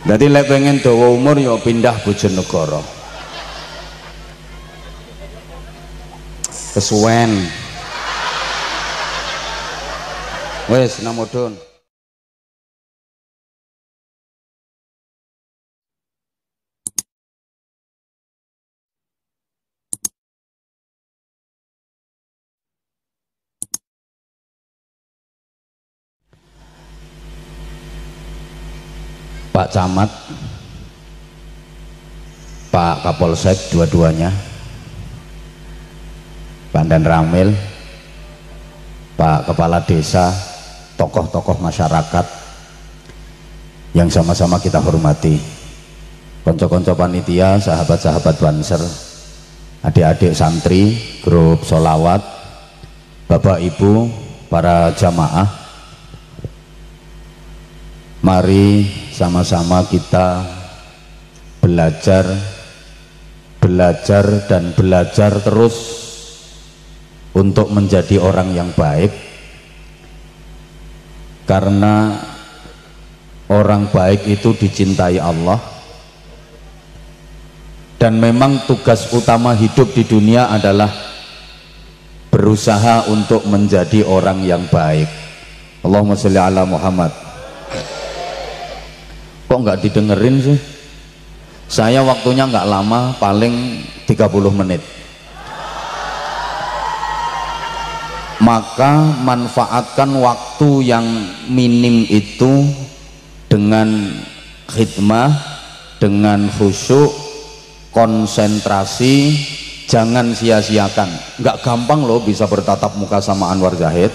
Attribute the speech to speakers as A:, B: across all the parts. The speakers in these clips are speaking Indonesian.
A: Jadi lek pengen dawa umur ya pindah Bojonegoro. Kesuwen. Wes namodon. Pak Camat, Pak Kapolsek dua-duanya, Pak Dan Ramil, Pak Kepala Desa, tokoh-tokoh masyarakat yang sama-sama kita hormati, konco-konco panitia, sahabat-sahabat Banser, adik-adik santri, grup sholawat, Bapak Ibu, para jamaah, mari sama-sama kita belajar dan belajar terus untuk menjadi orang yang baik, karena orang baik itu dicintai Allah, dan memang tugas utama hidup di dunia adalah berusaha untuk menjadi orang yang baik. Allahumma sholli ala Muhammad. Kok nggak didengerin sih? Saya waktunya nggak lama, paling 30 menit. Maka manfaatkan waktu yang minim itu dengan khidmah, dengan khusyuk, konsentrasi, jangan sia-siakan. Nggak gampang loh bisa bertatap muka sama Anwar Zahid.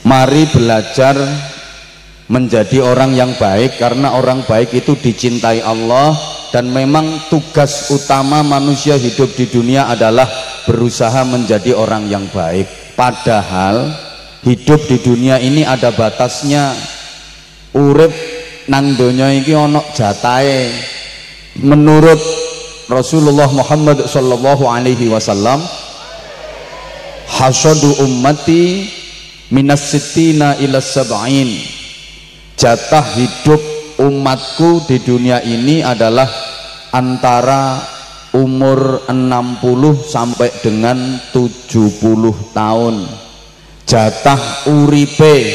A: Mari belajar menjadi orang yang baik, karena orang baik itu dicintai Allah, dan memang tugas utama manusia hidup di dunia adalah berusaha menjadi orang yang baik. Padahal hidup di dunia ini ada batasnya. Urip nang donya iki ana jatahe. Menurut Rasulullah Muhammad sallallahu alaihi wasallam, hasadu ummati minas sittina ila sab'in, jatah hidup umatku di dunia ini adalah antara umur 60 sampai dengan 70 tahun. Jatah uripe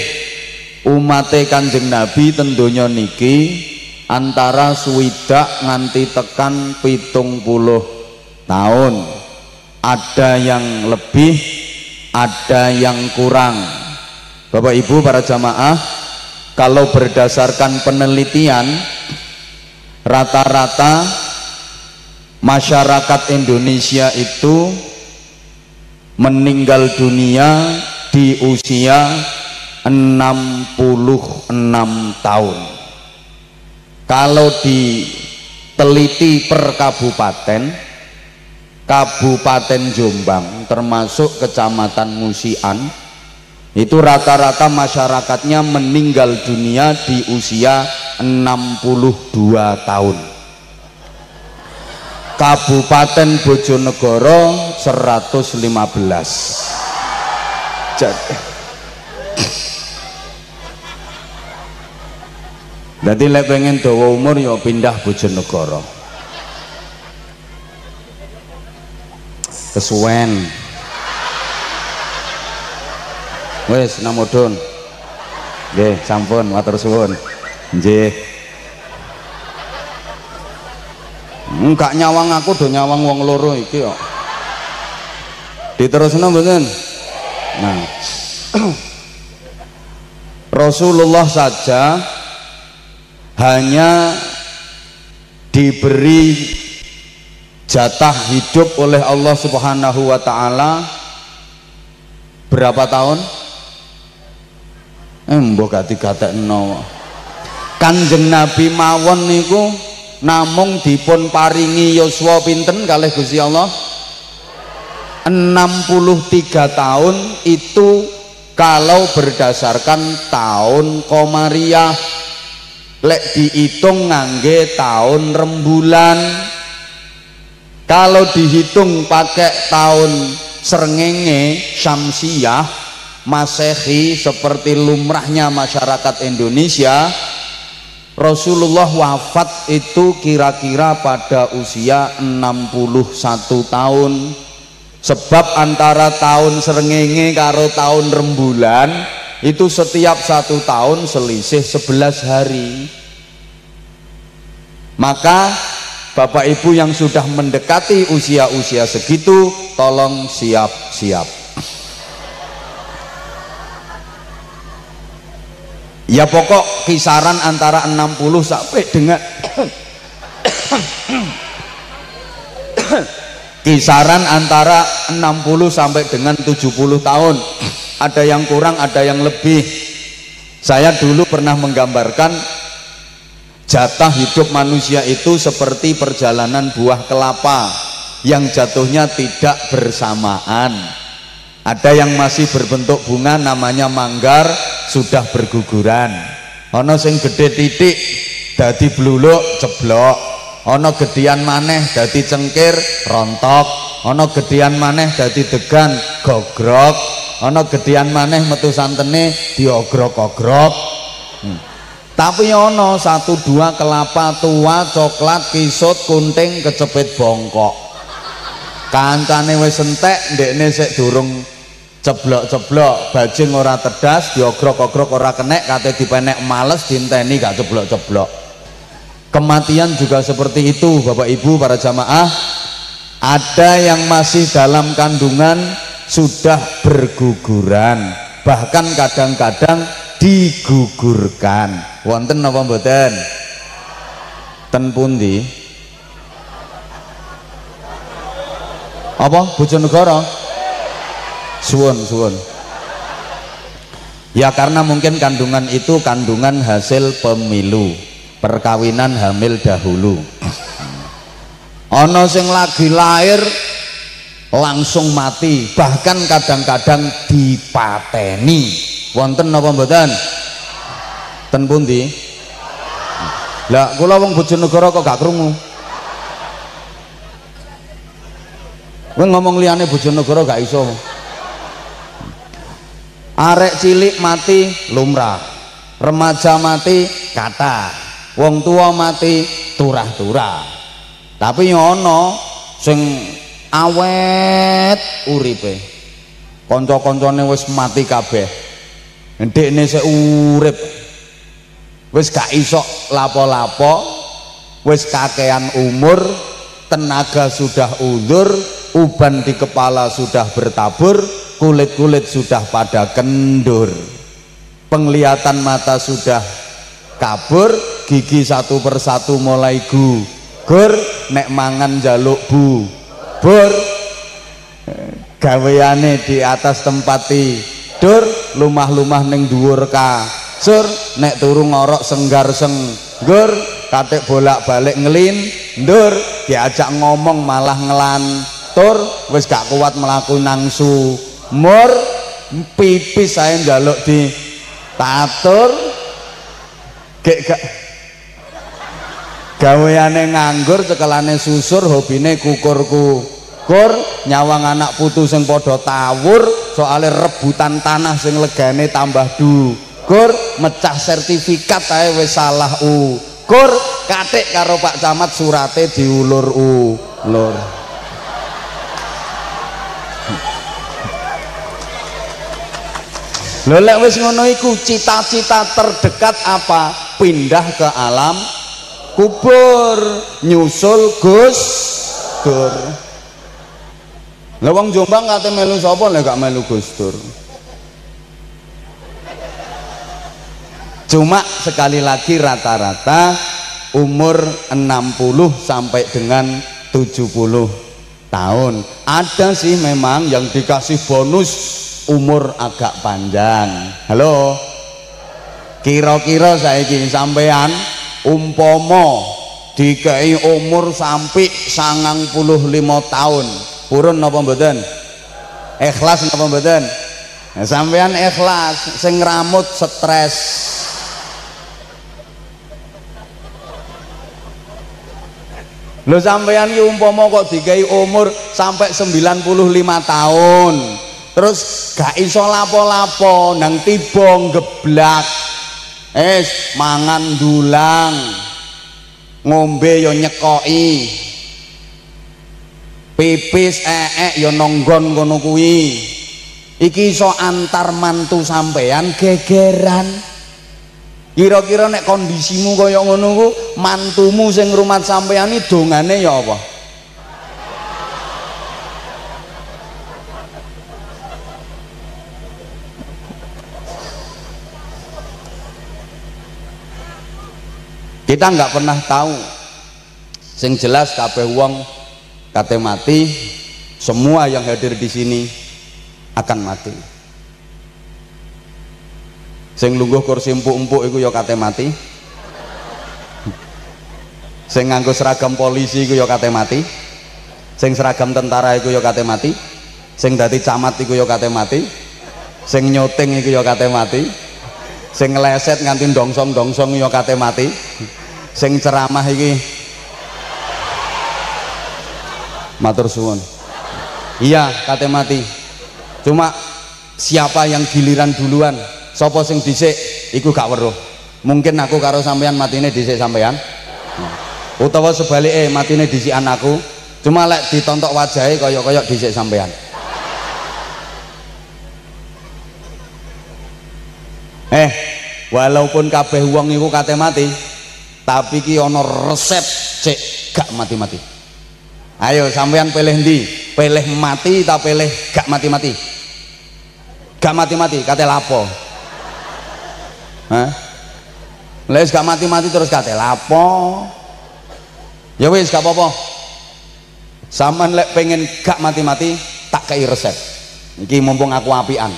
A: umate Kanjeng Nabi tendonya niki antara swidak nganti tekan 70 tahun. Ada yang lebih, ada yang kurang. Bapak Ibu para jamaah, kalau berdasarkan penelitian, rata-rata masyarakat Indonesia itu meninggal dunia di usia 66 tahun. Kalau diteliti per kabupaten, Kabupaten Jombang termasuk Kecamatan Musian, itu rata-rata masyarakatnya meninggal dunia di usia 62 tahun. Kabupaten Bojonegoro 115. Jadi lek pengen dawa umur ya pindah Bojonegoro. Kesuwen. Wes namodon. Nggih, sampun matur suwun. Nggih. Enggak nyawang aku, do nyawang wong loro iki kok. Diterusno mboten? Nah. Rasulullah saja hanya diberi jatah hidup oleh Allah Subhanahu wa taala berapa tahun? Mbok gak digatekno. Kanjeng Nabi mawon niku namung dipun paringi yuswa pinten kalih Gusti Allah? 63 tahun. Itu kalau berdasarkan tahun komariah. Lek dihitung ngangge tahun rembulan. Kalau dihitung pakai tahun srengenge Syamsiyah Masehi seperti lumrahnya masyarakat Indonesia, Rasulullah wafat itu kira-kira pada usia 61 tahun. Sebab antara tahun srengenge karo tahun rembulan itu setiap 1 tahun selisih 11 hari. Maka Bapak Ibu yang sudah mendekati usia-usia segitu, tolong siap-siap. Ya pokok kisaran antara 60 sampai dengan kisaran antara 60 sampai dengan 70 tahun. Ada yang kurang, ada yang lebih. Saya dulu pernah menggambarkan jatah hidup manusia itu seperti perjalanan buah kelapa yang jatuhnya tidak bersamaan. Ada yang masih berbentuk bunga namanya manggar, sudah berguguran. Ono sing gede titik dadi bluluk ceblok, ono gedean maneh dadi cengkir rontok, ono gedean maneh dadi degan gogrok, ono gedean maneh metu santene diogrok-ogrok. Tapi ono 1-2 kelapa tua coklat kisut kunting kecepit bongkok. Kancane wis entek ndekne sik durung ceblok-ceblok, bajing ora tedas, diogrok-ogrok ora kenek, kate dipenek males dinteni gak ceblok-ceblok. Kematian juga seperti itu Bapak Ibu para jamaah. Ada yang masih dalam kandungan sudah berguguran, bahkan kadang-kadang digugurkan. Wonten napa mboten? Ten pundi? Apa? Bojonegoro? Suwun. Ya karena mungkin kandungan itu kandungan hasil pemilu, perkawinan hamil dahulu. Ono sing lagi lahir langsung mati, bahkan kadang-kadang dipateni. Wonten napa mboten? Ten pundi? Lah kula wong Bojonegoro kok gak krungu. Kowe ngomong liyane Bojonegoro gak iso. Arek cilik mati lumrah, remaja mati kathah, wong tua mati turah-turah. Tapi ono sing awet uripe, kanca-kancane wis mati kabeh, ndekne sik urip, wis gak iso lapo-lapo, wis kakean umur, tenaga sudah undur, uban di kepala sudah bertabur, kulit-kulit sudah pada kendur, penglihatan mata sudah kabur, gigi satu persatu mulai gugur, nek mangan jaluk bubur, gaweane di atas tempat tidur, lumah-lumah ning dhuwur kasur, nek turu ngorok senggar-senggur, katik bolak-balik ngelindur, diajak ngomong malah ngelantur, wis gak kuat melaku nang sumur, pipis saya njaluk di tatur, gak gaweane nganggur, cekelane susur, hobine kukur-kukur, nyawang anak putu sing padha tawur, soalnya rebutan tanah sing legane tambah dukur, mecah sertifikat ae wis salah ukur, katik karo Pak Camat surate diulur-ulur. Lho lek wis ngono iku cita-cita terdekat apa? Pindah ke alam kubur, nyusul Gus Dur. Lah wong Jombang kate melu sapa lek gak melu Gus Dur? Cuma sekali lagi rata-rata umur 60 sampai dengan 70 tahun. Ada sih memang yang dikasih bonus umur agak panjang. Halo, kira-kira saiki sampean umpomo dikei umur sampai 95 tahun, purun napa mboten? Ikhlas napa mboten? Nah, sampean ikhlas, sing ngramut stres. Lho sampean ki umpama kok dikai umur sampai 95 tahun terus gak iso lapo-lapo nang tiba geblak mangan dulang ngombe yo nyekoki pipis yo nonggon ngono kuwi iki iso antar mantu sampean gegeran. Kira-kira nek kondisimu kaya ngono ku mantumu sing ngrumat sampean iki dongane ya apa? Kita nggak pernah tahu. Sing jelas kabeh wong kate mati, semua yang hadir di sini akan mati. Sing lungguh kursi empuk-empuk iku ya kate mati. Sing nganggo seragam polisi iku ya kate mati. Sing seragam tentara iku ya kate mati. Sing dadi camat iku ya kate mati. Sing nyuting iku ya kate mati. Sing ngeleset nganti dongsong-dongsong ya kate mati. Sing ceramah iki matur suwun. Iya, kate mati. Cuma siapa yang giliran duluan? Sopo sing dhisik iku gak weruh. Mungkin aku karo sampean matine dhisik sampean. Utawa sebalike matine dhisikan aku. Cuma lek ditontok wajahe kaya-kaya dhisik sampean. Walaupun kabeh wong iku kate mati, tapi ki ana resep cek gak mati-mati. Ayo sampean pilih ndi? Pilih mati ta pilih gak mati-mati? Gak mati-mati kate lapo? Les gak mati-mati terus kate lapo? Ya wis gak apa-apa. Sampean lek pengen gak mati-mati tak kei resep. Iki mumpung aku apian.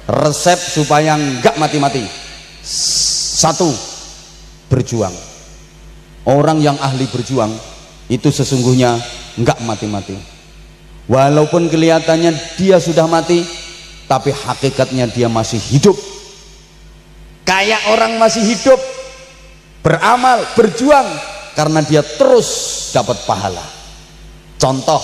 A: Resep supaya gak mati-mati. Satu, berjuang. Orang yang ahli berjuang itu sesungguhnya gak mati-mati. Walaupun kelihatannya dia sudah mati, tapi hakikatnya dia masih hidup. Kayak orang masih hidup, beramal, berjuang karena dia terus dapat pahala. Contoh,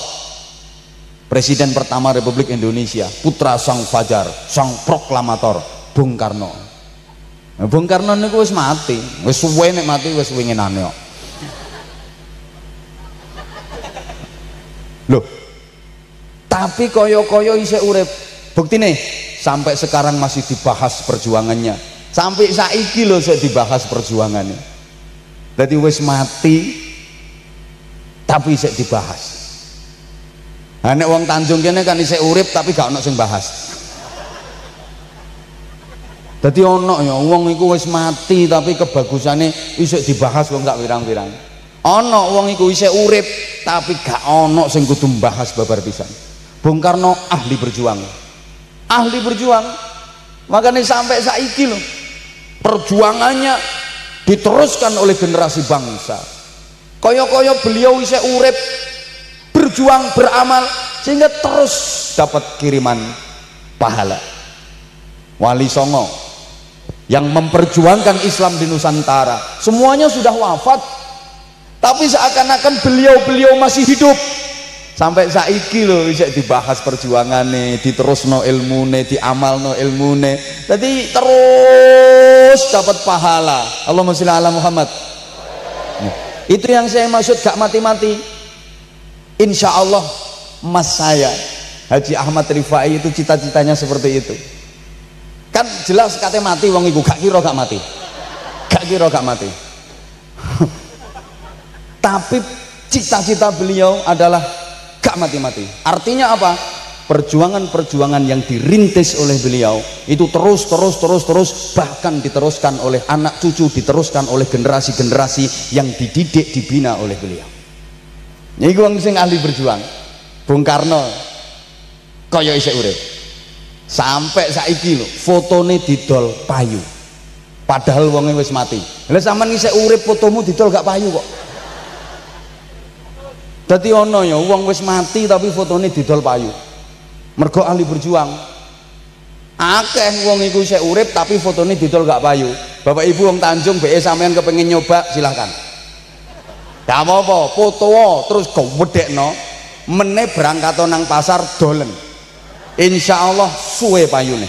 A: Presiden pertama Republik Indonesia, putra sang fajar, sang proklamator, Bung Karno. Bung Karno niku wis mati, wis suwe nek mati wis winginane kok. Loh, tapi koyo-koyo isih urip. Buktine sampai sekarang masih dibahas perjuangannya. Sampai saiki lho saya dibahas perjuangannya. Jadi wis mati tapi saya dibahas. Nek wong Tanjung kene kan isih urip tapi gak ono sing bahas. Dadi ono ya wong iku wis mati tapi kebagusane isih dibahas wong sak wirang-wirang. Ono wong iku isih urip tapi gak ono sing kudu mbahas babar pisan. Bung Karno ahli berjuang. Ahli berjuang. Makanya sampai saiki loh perjuangannya diteruskan oleh generasi bangsa. Koyo-koyo beliau isih urip berjuang beramal sehingga terus dapat kiriman pahala. Wali Songo yang memperjuangkan Islam di Nusantara semuanya sudah wafat, tapi seakan-akan beliau masih hidup. Sampai saiki lho bisa dibahas perjuangannya, diterusno ilmune, diamalno ilmune. Jadi terus dapat pahala. Allahumma sholli ala Muhammad. Itu yang saya maksud gak mati-mati. Insya Allah mas saya Haji Ahmad Rifai itu cita-citanya seperti itu. Kan jelas kate mati wong iku gak kira gak mati. Gak kira gak mati. Tapi cita-cita beliau adalah gak mati-mati. Artinya apa? Perjuangan-perjuangan yang dirintis oleh beliau itu terus bahkan diteruskan oleh anak cucu, diteruskan oleh generasi-generasi yang dididik, dibina oleh beliau. Ini wong sing ahli berjuang. Bung Karno kaya isih urip. Sampai saiki lho fotone didol payu. Padahal wonge wis mati. Lah sampean isih urip fotomu didol gak payu kok. Dadi ono ya wong wis mati tapi fotone didol payu. Mergo ahli berjuang. Akeh wong iku isih urip tapi fotone didol gak payu. Bapak Ibu wong Tanjung BE sampean kepengin nyoba silahkan. Gak apa-apa, foto terus gowedekno, meneh berangkat nang pasar dolen. Insyaallah suwe payune.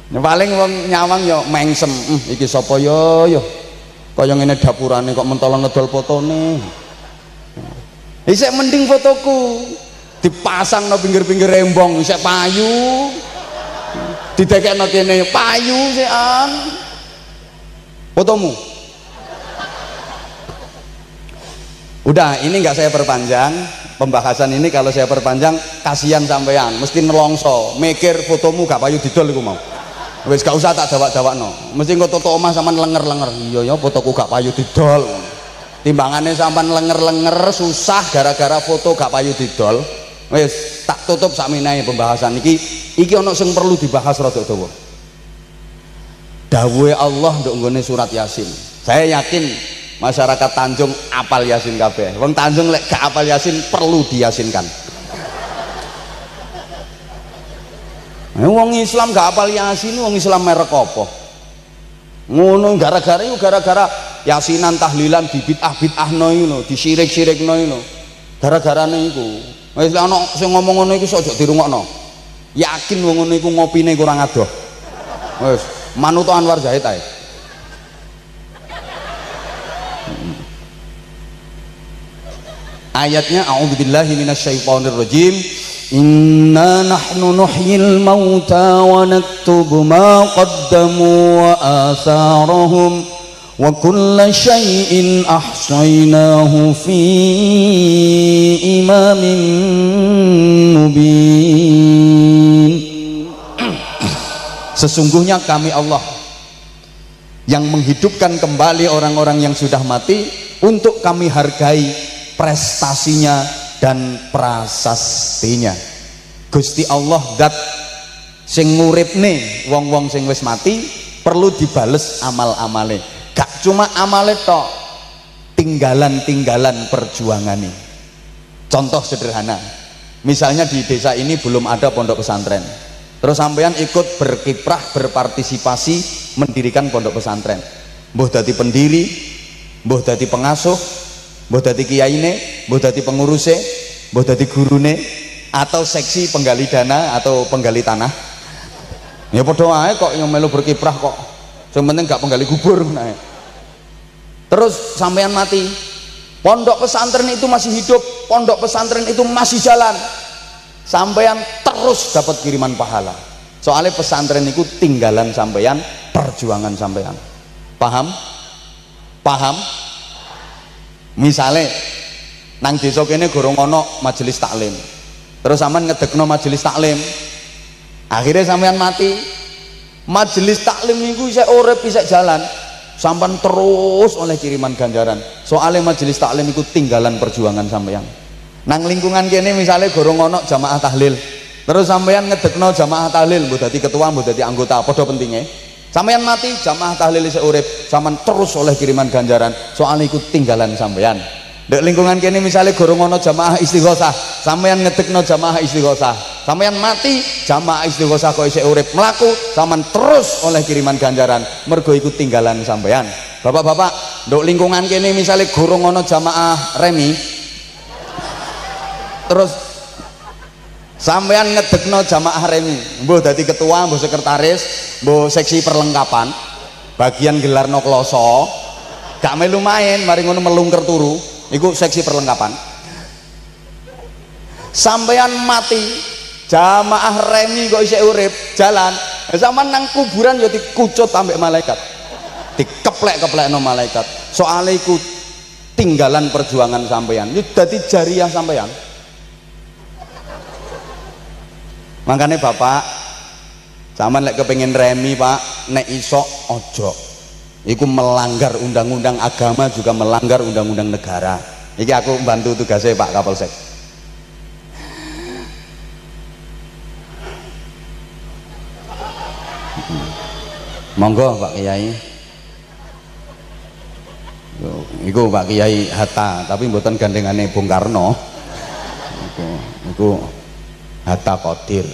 A: Paling wong nyawang ya mengsem, iki sapa yo. Kaya ngene dapurane kok mentolo ngedol fotone. Isek mending fotoku dipasang no pinggir-pinggir rembong, isek payu. Didekekno kene payu sekan. Fotomu. Udah, ini nggak saya perpanjang pembahasan ini. Kalau saya perpanjang kasihan sampean, mesti nelongso mikir fotomu gak payu didol iku mau. Wis gak usah tak jawab-jawabno. Mesti engko toto omah sampean lenger-lenger. Iya ya fotoku gak payu didol. Timbangane sampean lenger-lenger susah gara-gara foto gak payu didol. Wis tak tutup sakmenahe pembahasan iki. Iki ana sing perlu dibahas rada dawa. Dawuhe Allah nduk nggone surat Yasin. Saya yakin masyarakat Tanjung apal Yasin kabeh. Wong Tanjung lek gak apal Yasin perlu diyasinkan. Wong Islam gak apal Yasin, wong Islam merek apa? Ngono gara-gara Yasinan tahlilan dibid'ah-bid'ahno iku lho, disirik-sirikno iku lho. Gara-garane iku. Wis ana sing ngomong ngono iku sok dirungokno. Yakin wong ngono iku ngopine kurang adoh. Wis manut Anwar Zahid ae. Ayatnya a'udzubillahi minasyaitonirrajim. Inna nahnu nuhyil mauta wa naktubu ma qaddamu wa atharahum wa kulla syai'in ahsaynahu fi imamin mubin. Sesungguhnya kami Allah yang menghidupkan kembali orang-orang yang sudah mati untuk kami hargai prestasinya dan prasastinya. Gusti Allah dat sing nguripne wong-wong sing wis mati perlu dibales amal-amale. Gak cuma amale tok, tinggalan-tinggalan perjuangane. Contoh sederhana, misalnya di desa ini belum ada pondok pesantren, terus sampean ikut berkiprah berpartisipasi mendirikan pondok pesantren, mbuh dadi pendiri, mbuh dadi pengasuh, mbuh dadi kiyaine, mbuh dadi penguruse, mbuh dadi gurune, atau seksi penggali dana atau penggali tanah. Ya padha wae kok yang melu berkiprah kok. Sing penting gak penggali kubur nah. Terus sampean mati, pondok pesantren itu masih hidup, pondok pesantren itu masih jalan. Sampean terus dapat kiriman pahala. Soalnya pesantren itu tinggalan sampean, perjuangan sampean. Paham? Paham? Misale nang desa kene gorong ana majelis taklim, terus sampean ngedekno majelis taklim, akhirnya sampean mati, majelis taklim niku isih urip isih jalan, sampean terus oleh kiriman ganjaran. Soalnya majelis taklim iku tinggalan perjuangan sampean. Nang lingkungan kene misale gorong ana jamaah tahlil, terus sampean ngedekno jamaah tahlil, mbok dadi ketua, mbok dadi anggota, padha pentinge. Sampean mati, jamaah tahlil isih urip, sampean terus oleh kiriman ganjaran. Soalnya iku tinggalan sampean. Dek lingkungan kene misalnya gorong ana jamaah istighosah, sampean ngedekno jamaah istighosah, sampean mati, jamaah istighosah kok isih urip mlaku, sampean terus oleh kiriman ganjaran, mergo iku tinggalan sampean. Bapak-bapak, dek lingkungan kene misalnya gorong ana jamaah remi, terus sampean ngedekno jamaah remi, mbuh dadi ketua, mbuh sekretaris, mbuh seksi perlengkapan, bagian gelarno kloso, gak melu main, mari ngono melungker turu. Iku seksi perlengkapan. Sampean mati, jamaah remi kok isih urip jalan, sampean nang kuburan ya dikucut ambek malaikat, dikeplek-keplekno malaikat. Soale iku tinggalan perjuangan sampean, itu dadi jariah sampean. Makanya bapak, sampean lek kepengin remi pak, nek iso ojo. Iku melanggar undang-undang agama, juga melanggar undang-undang negara. Iki aku bantu tugasnya Pak Kapolsek. Monggo Pak Kiai. Iku Pak Kiai Hatta, tapi mboten gandengane Bung Karno. Iku Hatta Qadir.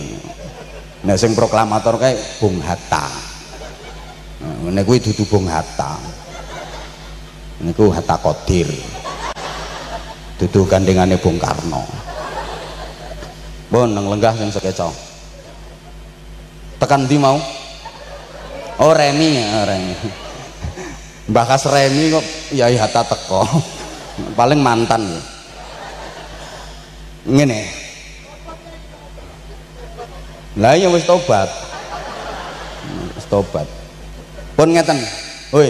A: Nek sing proklamator kae Bung Hatta. Ngene kuwi dudu Bung Hatta. niku Hatta Qadir dudu gandengane Bung Karno. Pun nang lenggah sing sekeca tekan ndi mau? Oh Remi, Remi. Mbah Kas Remi kok Yai Hatta teko. Paling mantan ya. Ngene. Lah ya wis tobat. Wis tobat. Pun ngeten. Hoi.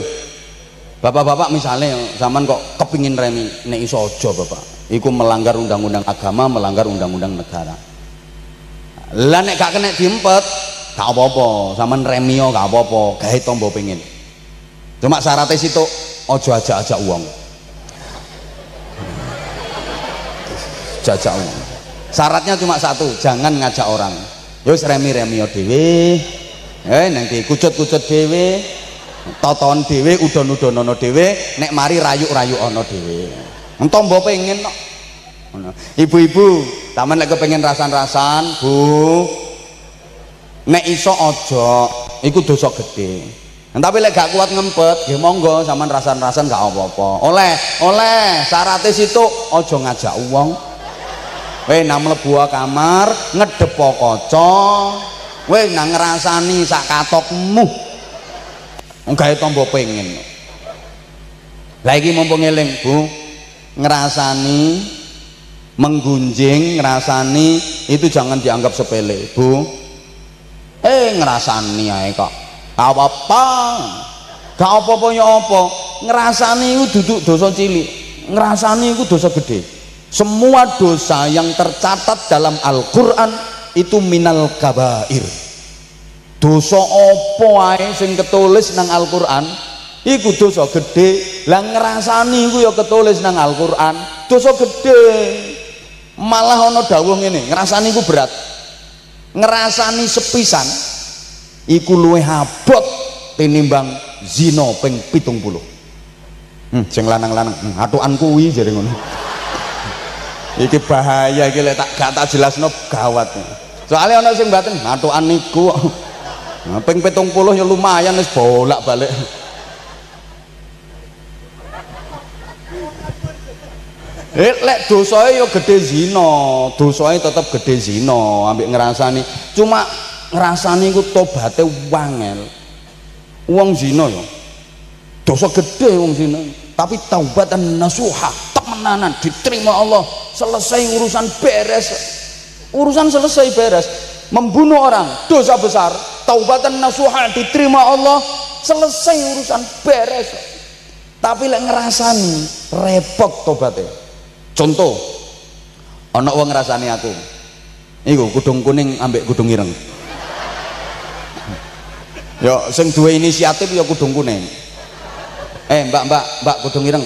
A: Bapak-bapak misalnya zaman kok kepingin Remi, nek iso aja Bapak. Iku melanggar undang-undang agama, melanggar undang-undang negara. Lah nek gak kena diempet, gak apa-apa, sampean remio gak apa-apa, gawe tombo pengin. Cuma syaratnya situ ojo ajak-ajak uang. Jajak uang. Syaratnya cuma satu, jangan ngajak orang. Yo remio dhewe. Nanti kucut-kucut dhewe, toton dhewe, udon-udonono dhewe, nek mari rayuk-rayukono dhewe. Tombo pengen kok. Ibu-ibu, taman lek kepengin rasan-rasan, Bu. Nek iso aja, iku dosa gede. Tapi lek gak kuat ngempet, nggih monggo sampean rasan-rasan gak apa-apa. Oleh, syaratnya situ aja ngajak wong. Nang mlebu kamar, ngedepo kaca, nang ngrasani sak katokmu. Gawe tombo pengen. Lah iki mumpung eling, Bu. Ngrasani, menggunjing, ngrasani itu jangan dianggap sepele, Bu. Ngrasani ae kok gak apa-apa, gak apa-apa ya apa. Ngrasani itu duduk dosa cilik, ngrasani itu dosa gede. Semua dosa yang tercatat dalam Al-Quran itu minal kabair. Dosa apa ae sing ketulis nang Al-Quran iku dosa gede. Lah ngrasani iku ya ketulis nang Al-Quran dosa gede. Malah ana dawuh ngene, ngrasani iku berat. Ngrasani sepisan iku luwih abot tinimbang zina ping 70. Sing lanang-lanang atukan kuwi jare ngono. Iki bahaya iki lek gak tak jelasno gawat. Soalnya ana sing mbaten atukan niku ping 70 ya lumayan wis bolak-balik. Lek dosae ya gede zina, dosae tetep gede zina, ambek ngrasani. Cuma ngrasani iku tobaté wangel. Wong zina ya dosa gede wong zina, tapi taubatan nasuha, temenanan diterima Allah, selesai urusan beres. Urusan selesai beres. Membunuh orang dosa besar, taubatan nasuha diterima Allah, selesai urusan beres. Tapi lek ngrasani repot tobatnya. Contoh, ana wong ngrasani aku. Iku kudung kuning ambek kudung ireng. Ya sing duwe inisiatif ya kudung kuning. Mbak kudung ireng.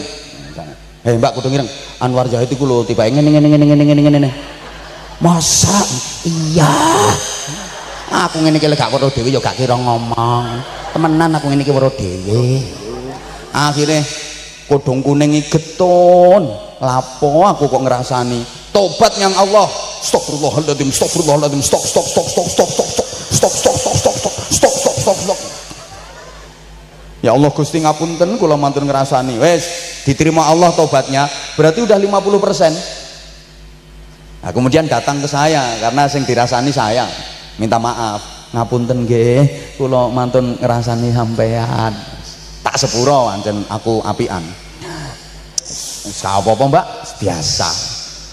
A: Mbak kudung ireng. Anwar Zahid iku lho tiba ngene. Masa iya. Aku ngene iki lek gak weruh dhewe ya gak kira ngomong. Temenan aku ngene iki weruh dhewe. Akhire kudung kuning iki getun. Lapo aku kok ngerasani tobat yang Allah. Astagfirullahaladzim, astagfirullahaladzim, stop. Ya Allah Gusti ngapunten kula mantun ngerasani. Wes diterima Allah tobatnya, berarti udah 50%. Nah, kemudian datang ke saya karena sing dirasani saya, minta maaf, ngapunten nggih kula mantun ngerasani sampean. Tak sepuro pancen aku apian. Gak apa-apa Mbak, biasa.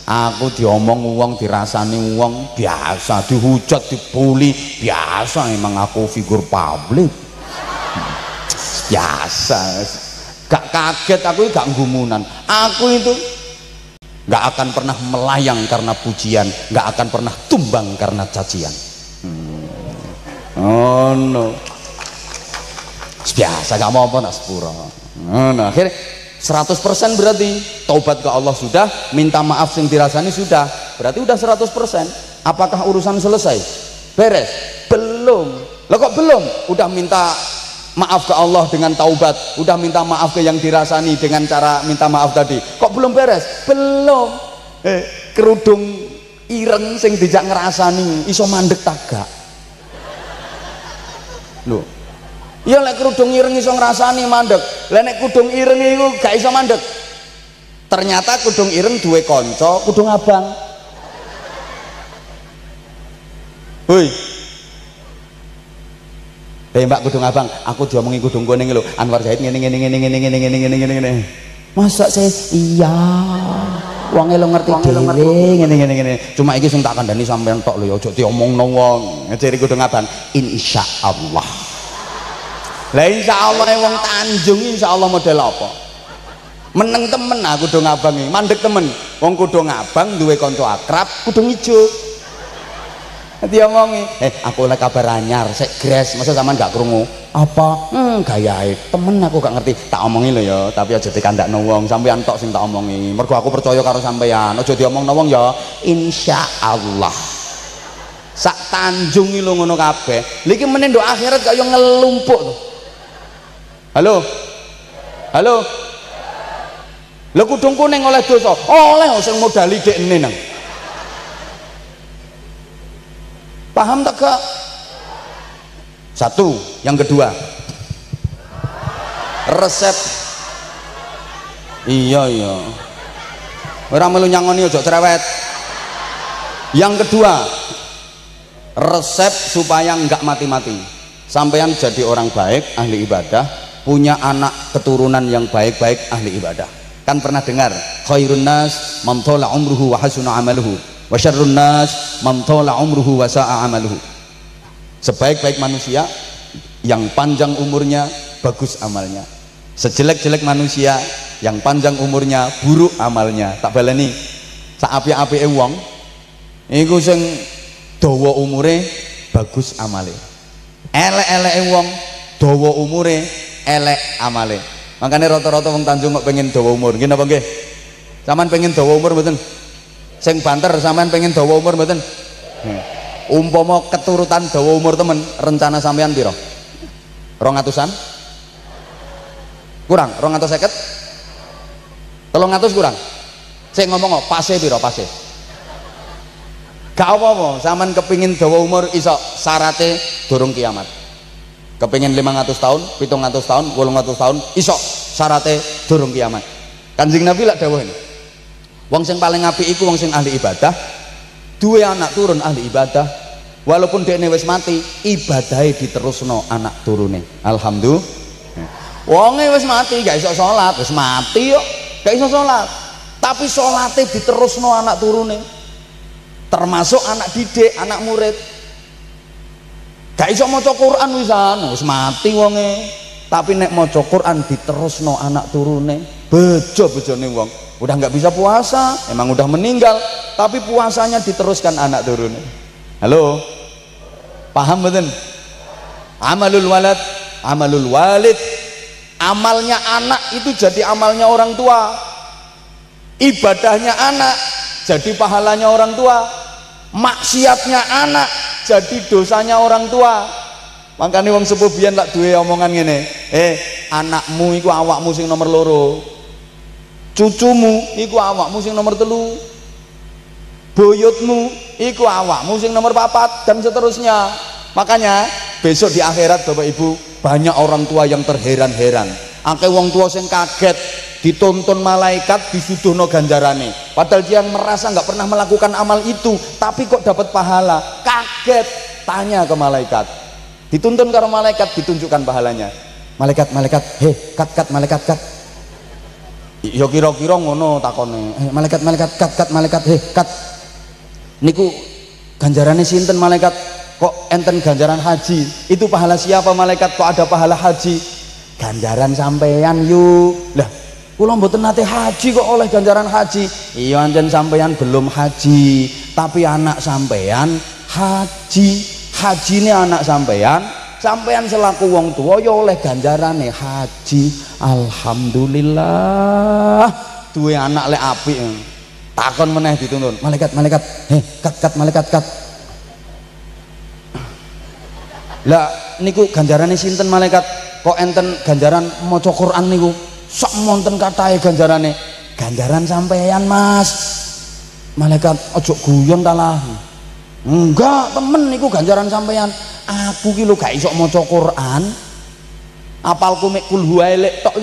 A: Aku diomong uang, dirasani uang, biasa. Dihujat, dibully, biasa. Emang aku figur publik, biasa. Gak kaget, aku gak ngumunan. Aku itu gak akan pernah melayang karena pujian, gak akan pernah tumbang karena cacian. Oh no, biasa, gak mau apa nak sepura. Nah, akhirnya 100% berarti taubat ke Allah sudah, minta maaf yang dirasani sudah, berarti udah 100%. Apakah urusan selesai? Beres? Belum. Lah kok belum? Udah minta maaf ke Allah dengan taubat, udah minta maaf ke yang dirasani dengan cara minta maaf tadi, kok belum beres? Belum. Kerudung ireng sing dijak ngerasani iso mandek tagak. Loh, Ya lek kerudung ireng iso ngrasani mandeg. Lah nek kudung ireng iku gak iso mandeg. Ternyata kudung ireng duwe kanca kudung abang. Hoi. Mbak kudung abang, aku diomongi kudung kuning lho. Anwar Zahid ngene. Masa sih? Iya. Wonge lo ngerti dhewe ngene. Cuma iki sing tak kandhani sampean tok lho ya aja diomongno wong. Ngejeri kudung abang, insyaallah. Lah insyaallah wong Tanjung insyaallah model apa? Meneng temen aku kudung abang iki, mandeg temen. Wong kudung abang duwe kanca akrab kudung ijo. Diomongi, aku oleh kabar anyar, sik gres, masa zaman gak krungu? Apa? Gayahe temen aku gak ngerti. Tak omongi lho ya, tapi aja dikandakno wong, sampeyan tok sing tak omongi. Mergo aku percaya karo sampeyan, aja diomongno wong ya. Insyaallah. Sak Tanjung iki lho ngono kabeh. Lha iki meneh nduk akhirat kaya ngelumpuk to. Halo. Lha kudung kuning oleh dosa. Oleh sing modali dekne nang. Paham tak kak? Satu, yang kedua resep. Iya orang melu nyangoni ojo cerewet. Yang kedua resep supaya enggak mati-mati, sampean jadi orang baik ahli ibadah, punya anak keturunan yang baik-baik ahli ibadah. Kan pernah dengar khairun nas man thala umruhu wa hasuna amaluhu wa syarrun nas man thala umruhu wa sa'a amaluhu. Sebaik-baik manusia yang panjang umurnya, bagus amalnya. Sejelek-jelek manusia yang panjang umurnya, buruk amalnya. Tak baleni saapik-apike wong iku sing dawa umure, bagus amale. Elek-eleke wong dawa umure, elek amale. Makanya rata-rata wong Tanjung kok pengen dawa umur. Nggih napa nggih? Sampeyan pengen dawa umur mboten? Sing banter sampean pengen dawa umur mboten? Umpama keturutan dawa umur temen, rencana sampean piro? 200-an? Kurang? 250? 300 kurang? Sing ngomong pase piro pase? Gak apa-apa, sampean kepingin dawa umur iso syarate durung kiamat. Kepingin 500 tahun, 700 tahun, 800 tahun iso syarate durung kiamat. Kanjeng Nabi lak dawuh ini. Wong sing paling apik iku wong sing ahli ibadah, duwe anak turun ahli ibadah, walaupun dekne wis mati, ibadahe diterusno anak turune. Alhamdulillah. Wonge wis mati gak iso salat, wis mati kok gak iso salat. Tapi salate diterusno anak turune. Termasuk anak didik, anak murid. Gak iso maca Quran wisan, wis mati wonge. Tapi nek maca Quran diterusno anak turune, bejo-bejone wong. Udah nggak bisa puasa, emang udah meninggal, tapi puasanya diteruskan anak turunnya. Halo, paham betul? Amalul walid, amalnya anak itu jadi amalnya orang tua, ibadahnya anak jadi pahalanya orang tua, maksiatnya anak jadi dosanya orang tua. Makanya wong sepuh biyen lak duwe omongan ngene, anakmu iku awakmu sing nomor loro, cucumu iku awakmu sing nomor 3, boyotmu iku awakmu sing nomor 4, dan seterusnya. Makanya besok di akhirat Bapak Ibu, banyak orang tua yang terheran-heran. Akeh wong tua sing kaget dituntun malaikat disuduhno ganjarane, padahal dia merasa nggak pernah melakukan amal itu, tapi kok dapat pahala. Kaget, tanya ke malaikat, dituntun karo malaikat, ditunjukkan pahalanya. Malaikat kat malaikat kat. Ya kira-kira ngono takone. Malaikat kat. Niku ganjarane sinten malaikat? Kok enten ganjaran haji? Itu pahala siapa malaikat? Kok ada pahala haji? Ganjaran sampeyan yuk. Lah, kula mboten nate haji kok oleh ganjaran haji. Iya anjen sampeyan belum haji, tapi anak sampeyan haji. Hajine anak sampeyan, sampeyan selaku wong tua ya oleh ganjarane haji. Alhamdulillah, duwe anak lek apik. Takon meneh dituntun, malaikat kat malaikat kat. Lah niku ganjarane sinten malaikat? Kok enten ganjaran maca Quran niku? Sak monten katahe ganjarane. Ganjaran sampeyan Mas. Malaikat ojo guyon ta lah. Enggak temen niku ganjaran sampeyan. Aku ki lho gak iso maca Quran, Apalku mek kul huwa elek tok.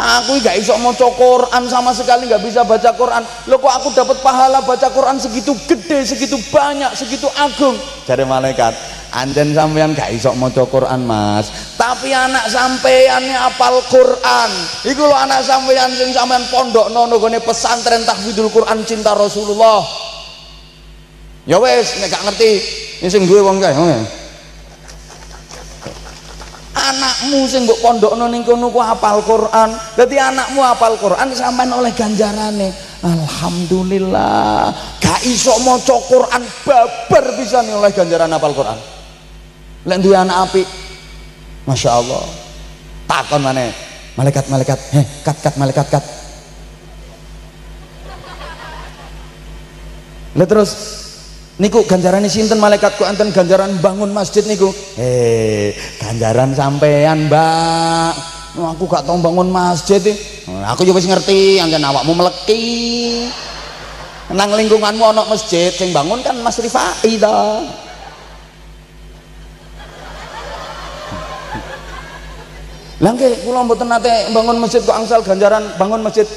A: Aku gak iso maca Quran sama sekali, gak bisa baca Quran. Loh kok aku dapat pahala baca Quran segitu gede, segitu banyak, segitu agung? Jare malaikat, anjen sampean gak iso maca Quran Mas, tapi anak sampeannya apal Quran. Iku lho anak sampean sing sampean pondokno nggone pesantren tahfidzul Quran cinta Rasulullah. Ya wis nek gak ngerti sing duwe wong kae. Anakmu sing mbok pondokno ning kono ku hafal Quran. Dadi anakmu hafal Quran sampean oleh ganjarane. Alhamdulillah. Gak iso maca Quran babar bisa nih oleh ganjaran hafal Quran. Lek duwe anak apik, Masya Allah. Takon maneh, malaikat kat malaikat kat. Lah terus niku ganjaran sinten malaikat kok enten ganjaran bangun masjid niku? Ganjaran sampean, Mbak. Aku gak tau bangun masjid. Aku juga wis ngerti, anjen awakmu meleki. Nang lingkunganmu ana masjid, sing bangun kan Mas Rifai to. Lah nggih kula mboten nate bangun masjid kok angsal ganjaran bangun masjid.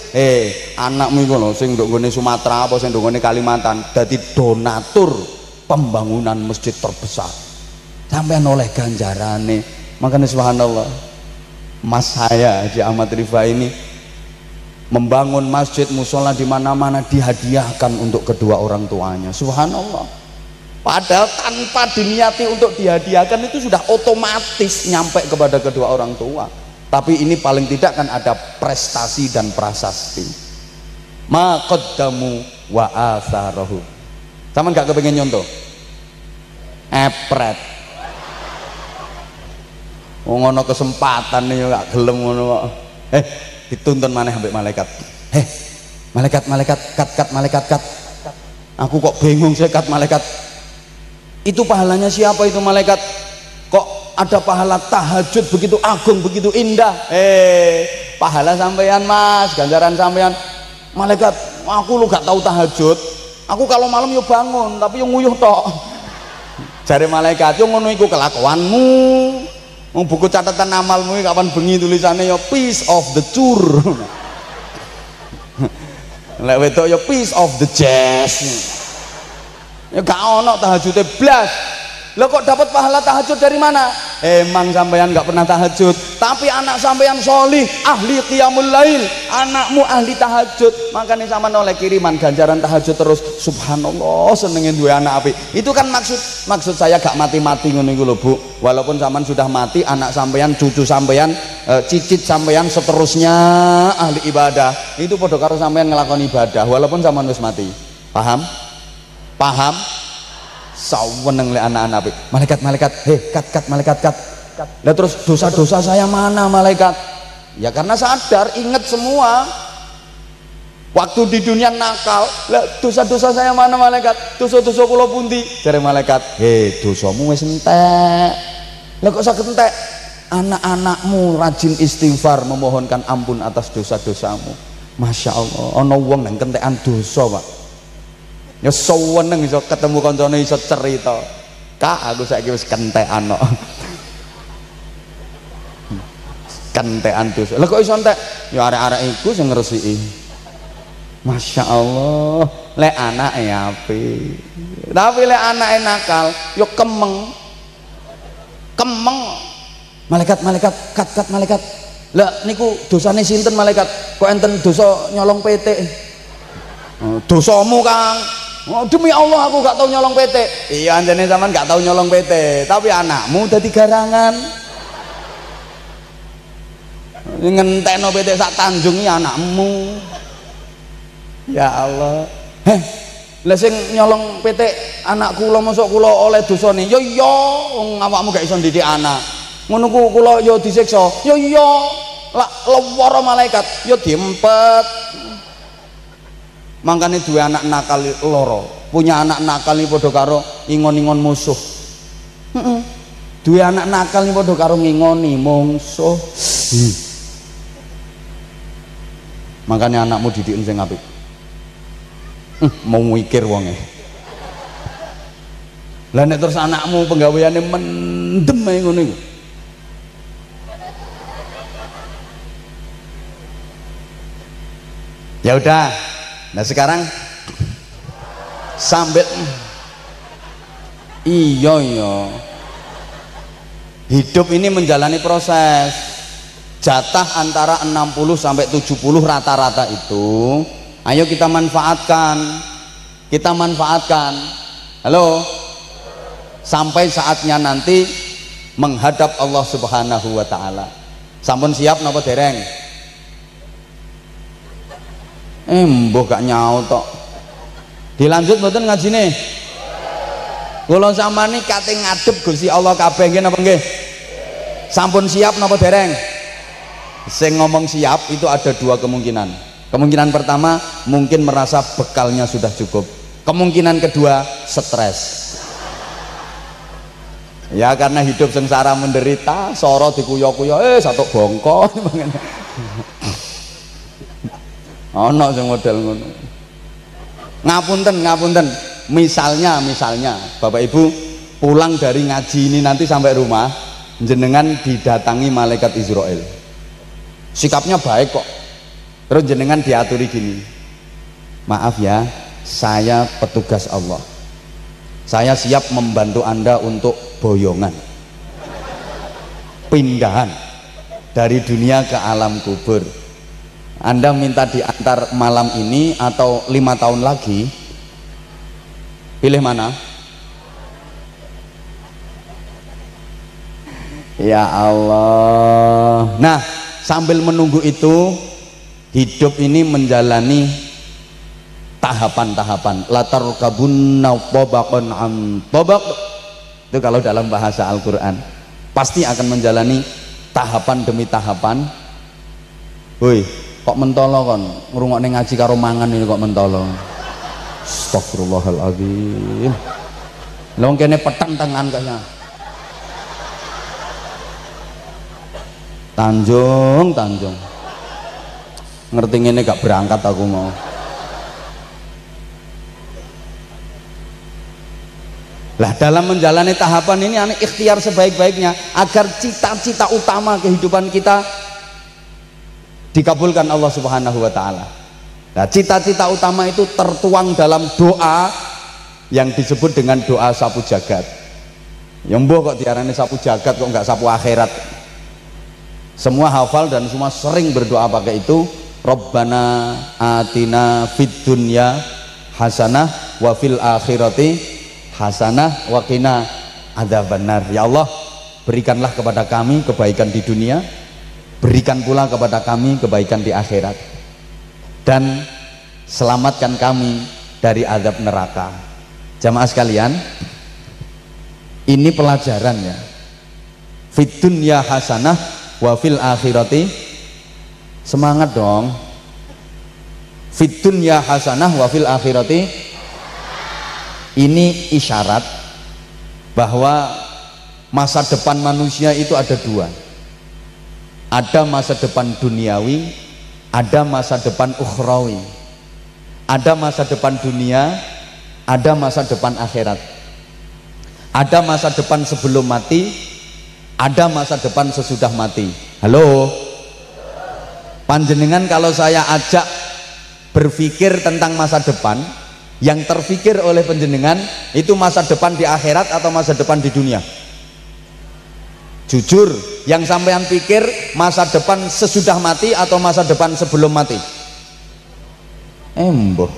A: Anakmu iku lho sing nduk nggone Sumatera apa sing nduk nggone Kalimantan dadi donatur pembangunan masjid terbesar. Sampeyan oleh ganjarane. Makanya subhanallah. Mas saya Haji Ahmad Rifai ini membangun masjid musola di mana-mana dihadiahkan untuk kedua orang tuanya. Subhanallah. Padahal tanpa diniati untuk dihadiahkan itu sudah otomatis nyampe kepada kedua orang tua. Tapi ini paling tidak kan ada prestasi dan prasasti. Ma qaddamu wa atharahu. Sama gak kepengen nyontoh? Epret. Ngono kesempatan nih gak gelem ngono kok. Dituntun maneh ambek malaikat. Malaikat kat malaikat kat. Aku kok bingung saya kat malaikat. Itu pahalanya siapa itu malaikat? Kok ada pahala tahajud begitu agung, begitu indah? Pahala sampean Mas, ganjaran sampean. Malaikat, aku lu gak tahu tahajud. Aku kalau malam yo bangun, tapi yo nguyuh tok. Jare malaikat, yo ngono iku kelakuanmu. Wong buku catatan amalmu kapan bengi tulisannya yo piece of the tour. Lek wedok yo piece of the jazz. Ya gak ono tahajudnya blas. Lo kok dapat pahala tahajud dari mana? Emang sampeyan gak pernah tahajud, tapi anak sampeyan solih, ahli qiyamul lail, anakmu ahli tahajud. Makanya sama oleh kiriman ganjaran tahajud terus. Subhanallah senengin dua anak api. Itu kan maksud saya gak mati-mati ngono iku lho Bu. Walaupun zaman sudah mati, anak sampeyan, cucu sampeyan, cicit sampeyan seterusnya ahli ibadah. Itu padha karo sampeyan ngelakoni ibadah walaupun zaman wis mati. Paham? Paham? Saweneng le anak-anak malaikat kat malaikat kat. Lah terus dosa-dosa saya mana malaikat? Ya karena sadar, ingat semua. Waktu di dunia nakal, lah dosa-dosa saya mana malaikat? Dosa-dosa kula pundi? Jare malaikat, dosamu wis entek. Lah kok saged entek? Anak-anakmu rajin istighfar memohonkan ampun atas dosa-dosamu. Masya Allah, ana wong nang kentekan dosa, Pak. Ya seneng iso ketemu kancane iso cerita. Kak, aku saiki wis kentekan kok. Kentekan dosa. Lah kok iso entek? Ya arek-arek iku sing ngresiki. Masya Allah, lek anake apik. Tapi lek anake nakal, yo kemeng. Malaikat kat malaikat. Lah niku dosane sinten malaikat? Kok enten dosa nyolong PT? Dosamu Kang. Demi Allah aku gak tahu nyolong PT. Iya anjane sampean gak tahu nyolong PT, tapi anakmu dadi garangan. Ngentekno PT sak Tanjung iki anakmu. Ya Allah. Lah sing nyolong PT anak kula mosok kula oleh dosane. Ya iya, wong awakmu gak iso ndidik anak. Ngono ku kula ya disiksa. Ya iya. Lah lewara malaikat ya diempet. Makanya dua anak nakal loro, punya anak nakal ini podo karo ingon-ingon musuh. Dua anak nakal ini podo karo ngingoni musuh. Makanya anakmu didik sing apik. Mau mikir wonge. Lah nek terus anakmu penggaweane mendem ae ngono iku. Ya udah. Nah sekarang sambil iya hidup ini menjalani proses. Jatah antara 60 sampai 70 rata-rata itu ayo kita manfaatkan. Halo, sampai saatnya nanti menghadap Allah Subhanahu wa ta'ala. Sampun siap napa dereng? Mbah gak nyaut tok. Dilanjut mboten ngajine? Kula sampeyan kate ngadep Gusti Allah kabeh nggih napa nggih? Sampun siap napa dereng? Sing ngomong siap itu ada dua kemungkinan. Kemungkinan pertama mungkin merasa bekalnya sudah cukup. Kemungkinan kedua stres. Ya karena hidup sengsara menderita, soro dikuyo-kuyo, satu bongkok. Ono sing model ngono. Ngapunten. Misalnya Bapak Ibu pulang dari ngaji ini nanti sampai rumah jenengan didatangi malaikat Israel. Sikapnya baik kok. Terus jenengan diaturi gini. Maaf ya, saya petugas Allah. Saya siap membantu Anda untuk boyongan. Pindahan dari dunia ke alam kubur. Anda minta diantar malam ini atau 5 tahun lagi? Pilih mana? Ya Allah. Nah, sambil menunggu itu hidup ini menjalani tahapan-tahapan. Latar kabunna tabaqan an tabaq. Itu kalau dalam bahasa Al-Qur'an. Pasti akan menjalani tahapan demi tahapan. Woi, kok mentolo kon ngrungokne ngaji karo mangan ini kok mentolo. Astagfirullahaladzim. Lha wong kene peteng tangan kayaknya. Tanjung ngerti ngene gak berangkat aku mau. Lah dalam menjalani tahapan ini ane ikhtiar sebaik-baiknya agar cita-cita utama kehidupan kita dikabulkan Allah Subhanahu wa ta'ala. Nah cita-cita utama itu tertuang dalam doa yang disebut dengan doa sapu jagat. Ya mbah kok diarani sapu jagat kok nggak sapu akhirat. Semua hafal dan semua sering berdoa pakai itu. Rabbana atina fid dunya hasanah wa fil akhirati hasanah wa qina adzabannar. Ya Allah, berikanlah kepada kami kebaikan di dunia, berikan pula kepada kami kebaikan di akhirat, dan selamatkan kami dari azab neraka. Jamaah sekalian, ini pelajaran ya. Fid dunya hasanah wa fil akhirati, semangat dong. Fid dunya hasanah wa fil akhirati, ini isyarat bahwa masa depan manusia itu ada dua. Ada masa depan duniawi, ada masa depan ukhrawi. Ada masa depan dunia, ada masa depan akhirat. Ada masa depan sebelum mati, ada masa depan sesudah mati. Halo, panjenengan kalau saya ajak berpikir tentang masa depan, yang terpikir oleh panjenengan itu masa depan di akhirat atau masa depan di dunia? Jujur, yang sampean pikir masa depan sesudah mati atau masa depan sebelum mati? Emboh.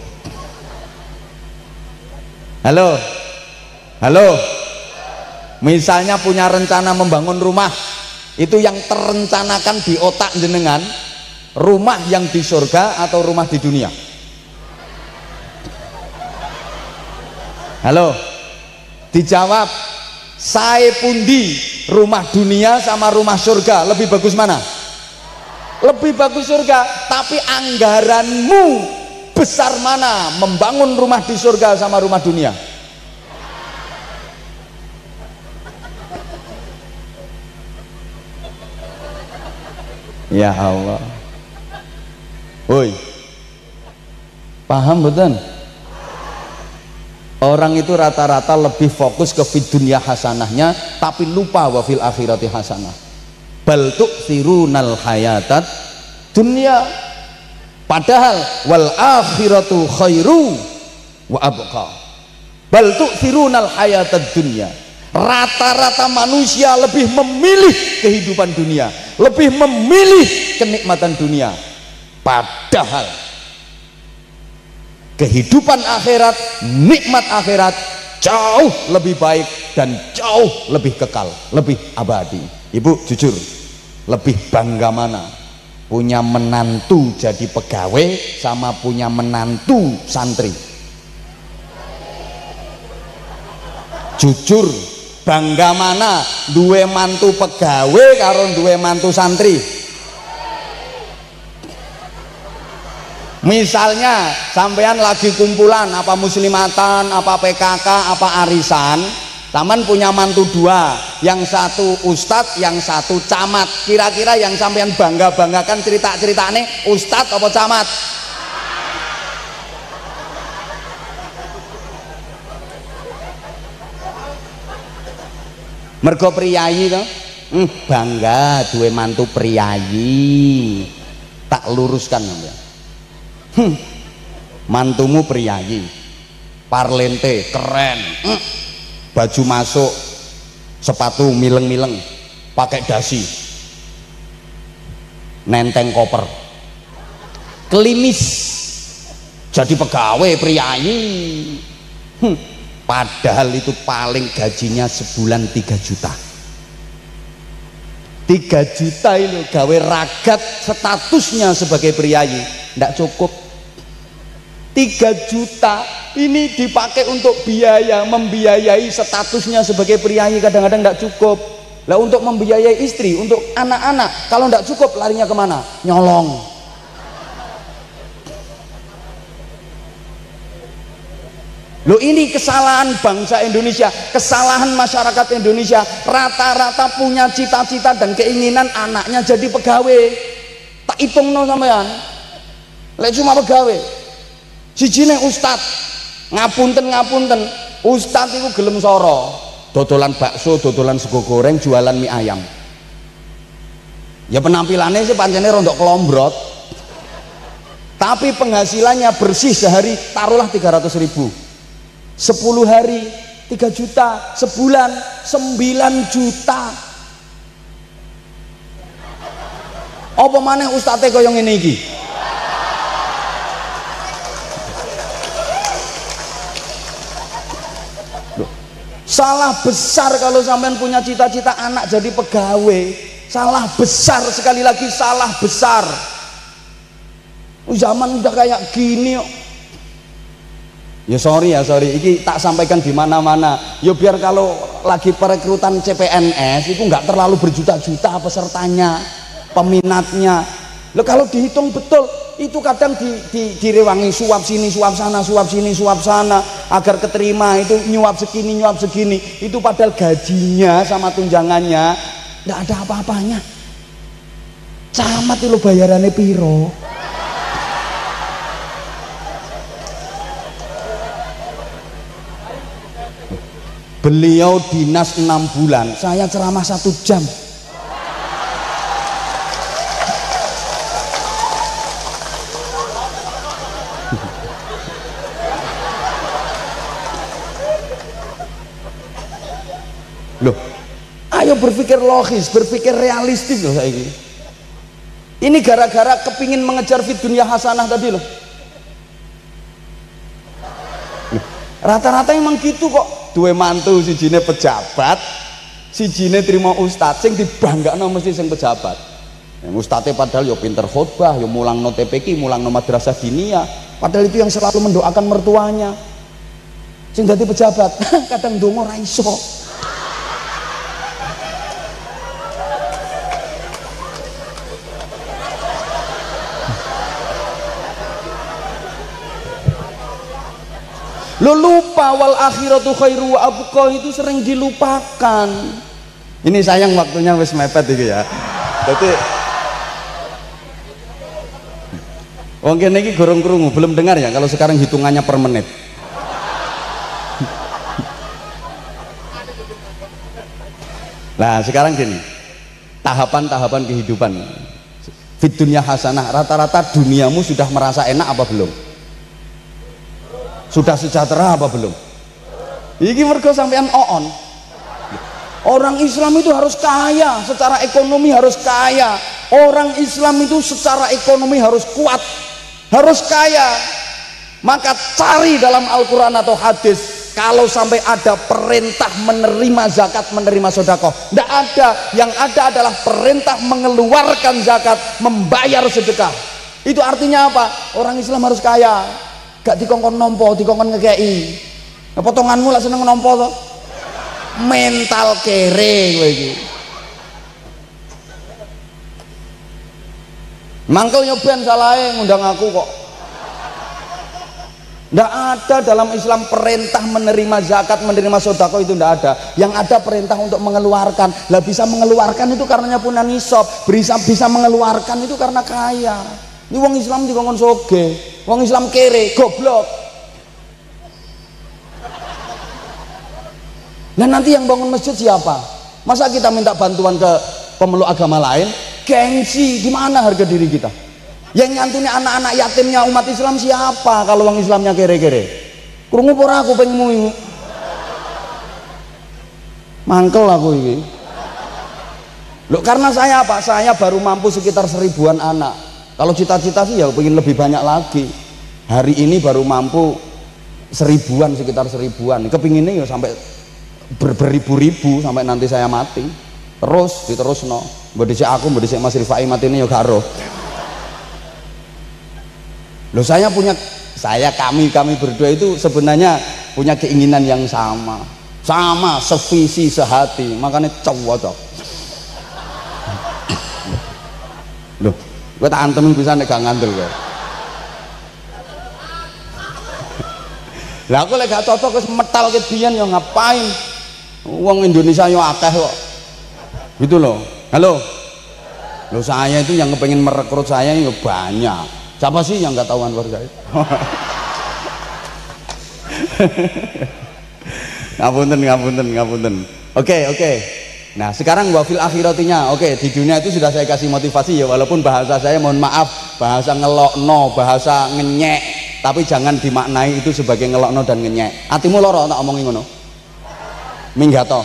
A: Halo, misalnya punya rencana membangun rumah, itu yang terencanakan di otak jenengan rumah yang di surga atau rumah di dunia? Halo, dijawab. Saya pundi, rumah dunia sama rumah surga lebih bagus mana? Lebih bagus surga. Tapi anggaranmu besar mana membangun rumah di surga sama rumah dunia? Ya Allah. Woi, paham betul? Orang itu rata-rata lebih fokus ke fid dunya hasanahnya, tapi lupa wa fil akhirati hasanah. Bal tu'thirunal hayatat dunya. Padahal wal akhiratu khairu wa abqa. Bal tu'thirunal hayatad dunya. Rata-rata manusia lebih memilih kehidupan dunia, lebih memilih kenikmatan dunia. Padahal kehidupan akhirat, nikmat akhirat jauh lebih baik dan jauh lebih kekal, lebih abadi. Ibu jujur, lebih bangga mana? Punya menantu jadi pegawai sama punya menantu santri? Jujur, bangga mana? Duwe mantu pegawai karo duwe mantu santri? Misalnya sampean lagi kumpulan apa muslimatan, apa PKK, apa arisan, taman punya mantu dua, yang satu ustadz, yang satu camat. Kira-kira yang sampean bangga-banggakan cerita-ceritane ustadz apa camat? Mergo priyayi to. Bangga duwe mantu priyayi. Tak luruskan sampean. Mantumu priyayi, parlente keren, baju masuk, sepatu mileng-mileng, pakai dasi, nenteng koper, klimis, jadi pegawai priyayi. Padahal itu paling gajinya sebulan 3 juta. 3 juta itu gawe ragat statusnya sebagai priyayi, tidak cukup. 3 juta ini dipakai untuk biaya, membiayai statusnya sebagai priyayi, kadang-kadang tidak cukup. Lah untuk membiayai istri, untuk anak-anak, kalau tidak cukup larinya kemana? Nyolong. Loh, ini kesalahan bangsa Indonesia, kesalahan masyarakat Indonesia. Rata-rata punya cita-cita dan keinginan anaknya jadi pegawai. Tak hitung no sampean. Lek cuma pegawai. Sijine ustad, ngapunten ustad itu gelem soro, dodolan bakso, dodolan sego goreng, jualan mie ayam. Ya penampilannya sih pancene rondok kelombrot, tapi penghasilannya bersih sehari taruhlah 300.000, 10 hari 3 juta, sebulan 9 juta. Apa maneh ustadze kaya ngene iki? Salah besar kalau sampean punya cita-cita anak jadi pegawai. Salah besar, sekali lagi salah besar. Zaman udah kayak gini kok. Ya sorry, ini tak sampaikan di mana-mana. Ya biar kalau lagi perekrutan CPNS itu nggak terlalu berjuta-juta pesertanya, peminatnya. Loh, kalau dihitung betul itu kadang direwangi suap sini, suap sana, suap sini, suap sana agar keterima, itu nyuap segini, itu padahal gajinya sama tunjangannya nggak ada apa-apanya. Camat itu bayarannya piro? Beliau dinas 6 bulan, saya ceramah 1 jam. Loh, ayo berpikir logis, berpikir realistis loh saya ini. Ini gara-gara kepingin mengejar fit dunia hasanah tadi loh. Rata-rata emang gitu kok. Duwe mantu sijine pejabat, sijine terima ustad, sing dibanggakno mesti sing pejabat. Ustadze padahal yo pinter khotbah, yo mulangno TPQ, mulangno madrasah diniyah, padahal itu yang selalu mendoakan mertuanya. Sing dadi pejabat kadang ndonga ora iso. Lo lupa wal akhiratu khairu wa abqa, itu sering dilupakan. Ini sayang waktunya wis mepet iki ya. Jadi wong kene iki gorong krungu, belum dengar ya kalau sekarang hitungannya per menit. Nah, sekarang gini. Tahapan-tahapan kehidupan. Fid dunya hasanah, rata-rata duniamu sudah merasa enak apa belum? Sudah sejahtera apa belum? Iki mergo sampean oon. Orang Islam itu harus kaya, secara ekonomi harus kaya. Orang Islam itu secara ekonomi harus kuat, harus kaya. Maka cari dalam Al-Quran atau hadis, kalau sampai ada perintah menerima zakat, menerima sedekah, tidak ada. Yang ada adalah perintah mengeluarkan zakat, membayar sedekah. Itu artinya apa? Orang Islam harus kaya, gak dikongkon nompo, dikongkon ngekei. Nah, potonganmu lah seneng nompo toh. Mental kere kowe iki. Mangkel nyoben salahe ngundang aku kok. Nggak ada dalam Islam perintah menerima zakat, menerima sedekah, itu nggak ada. Yang ada perintah untuk mengeluarkan. Lah bisa mengeluarkan itu karenanya punya nisab, bisa mengeluarkan itu karena kaya. Ini wong Islam dikongkon soge, wong Islam kere, goblok. Nah nanti yang bangun masjid siapa? Masa kita minta bantuan ke pemeluk agama lain? Gengsi, gimana harga diri kita? Yang nyantuni anak-anak yatimnya umat Islam siapa kalau orang Islamnya kere-kere? Krungu ora aku pengenmu ini. Mangkel aku ini. Loh, karena saya apa? Saya baru mampu sekitar 1000-an anak. Kalau cita-cita sih ya pengen lebih banyak lagi. Hari ini baru mampu 1000-an, sekitar 1000-an. Kepinginnya ya sampai beribu-ribu sampai nanti saya mati. Terus diterusno. Mbok dhisik aku, mbok dhisik Mas Rifai matine ya gak roh. Loh, kami berdua itu sebenarnya punya keinginan yang sama, sevisi, sehati, makanya cowok. Loh, gue tak antemin bisa nek gak ngandel gue. Lah aku lek gak cocok wis metal ket biyen ya ngapain? Wong Indonesia yo akeh kok. Gitu loh. Halo. Loh, saya itu yang kepengen merekrut saya ya banyak. Siapa sih yang nggak tahu Anwar Zaid? Ngapunten. Oke. Nah sekarang wafil akhiratinya. Oke, di dunia itu sudah saya kasih motivasi ya, walaupun bahasa saya mohon maaf, bahasa ngelokno, bahasa ngenyek, tapi jangan dimaknai itu sebagai ngelokno dan ngenyek. Atimu loro tak omongin ngono. Minggato.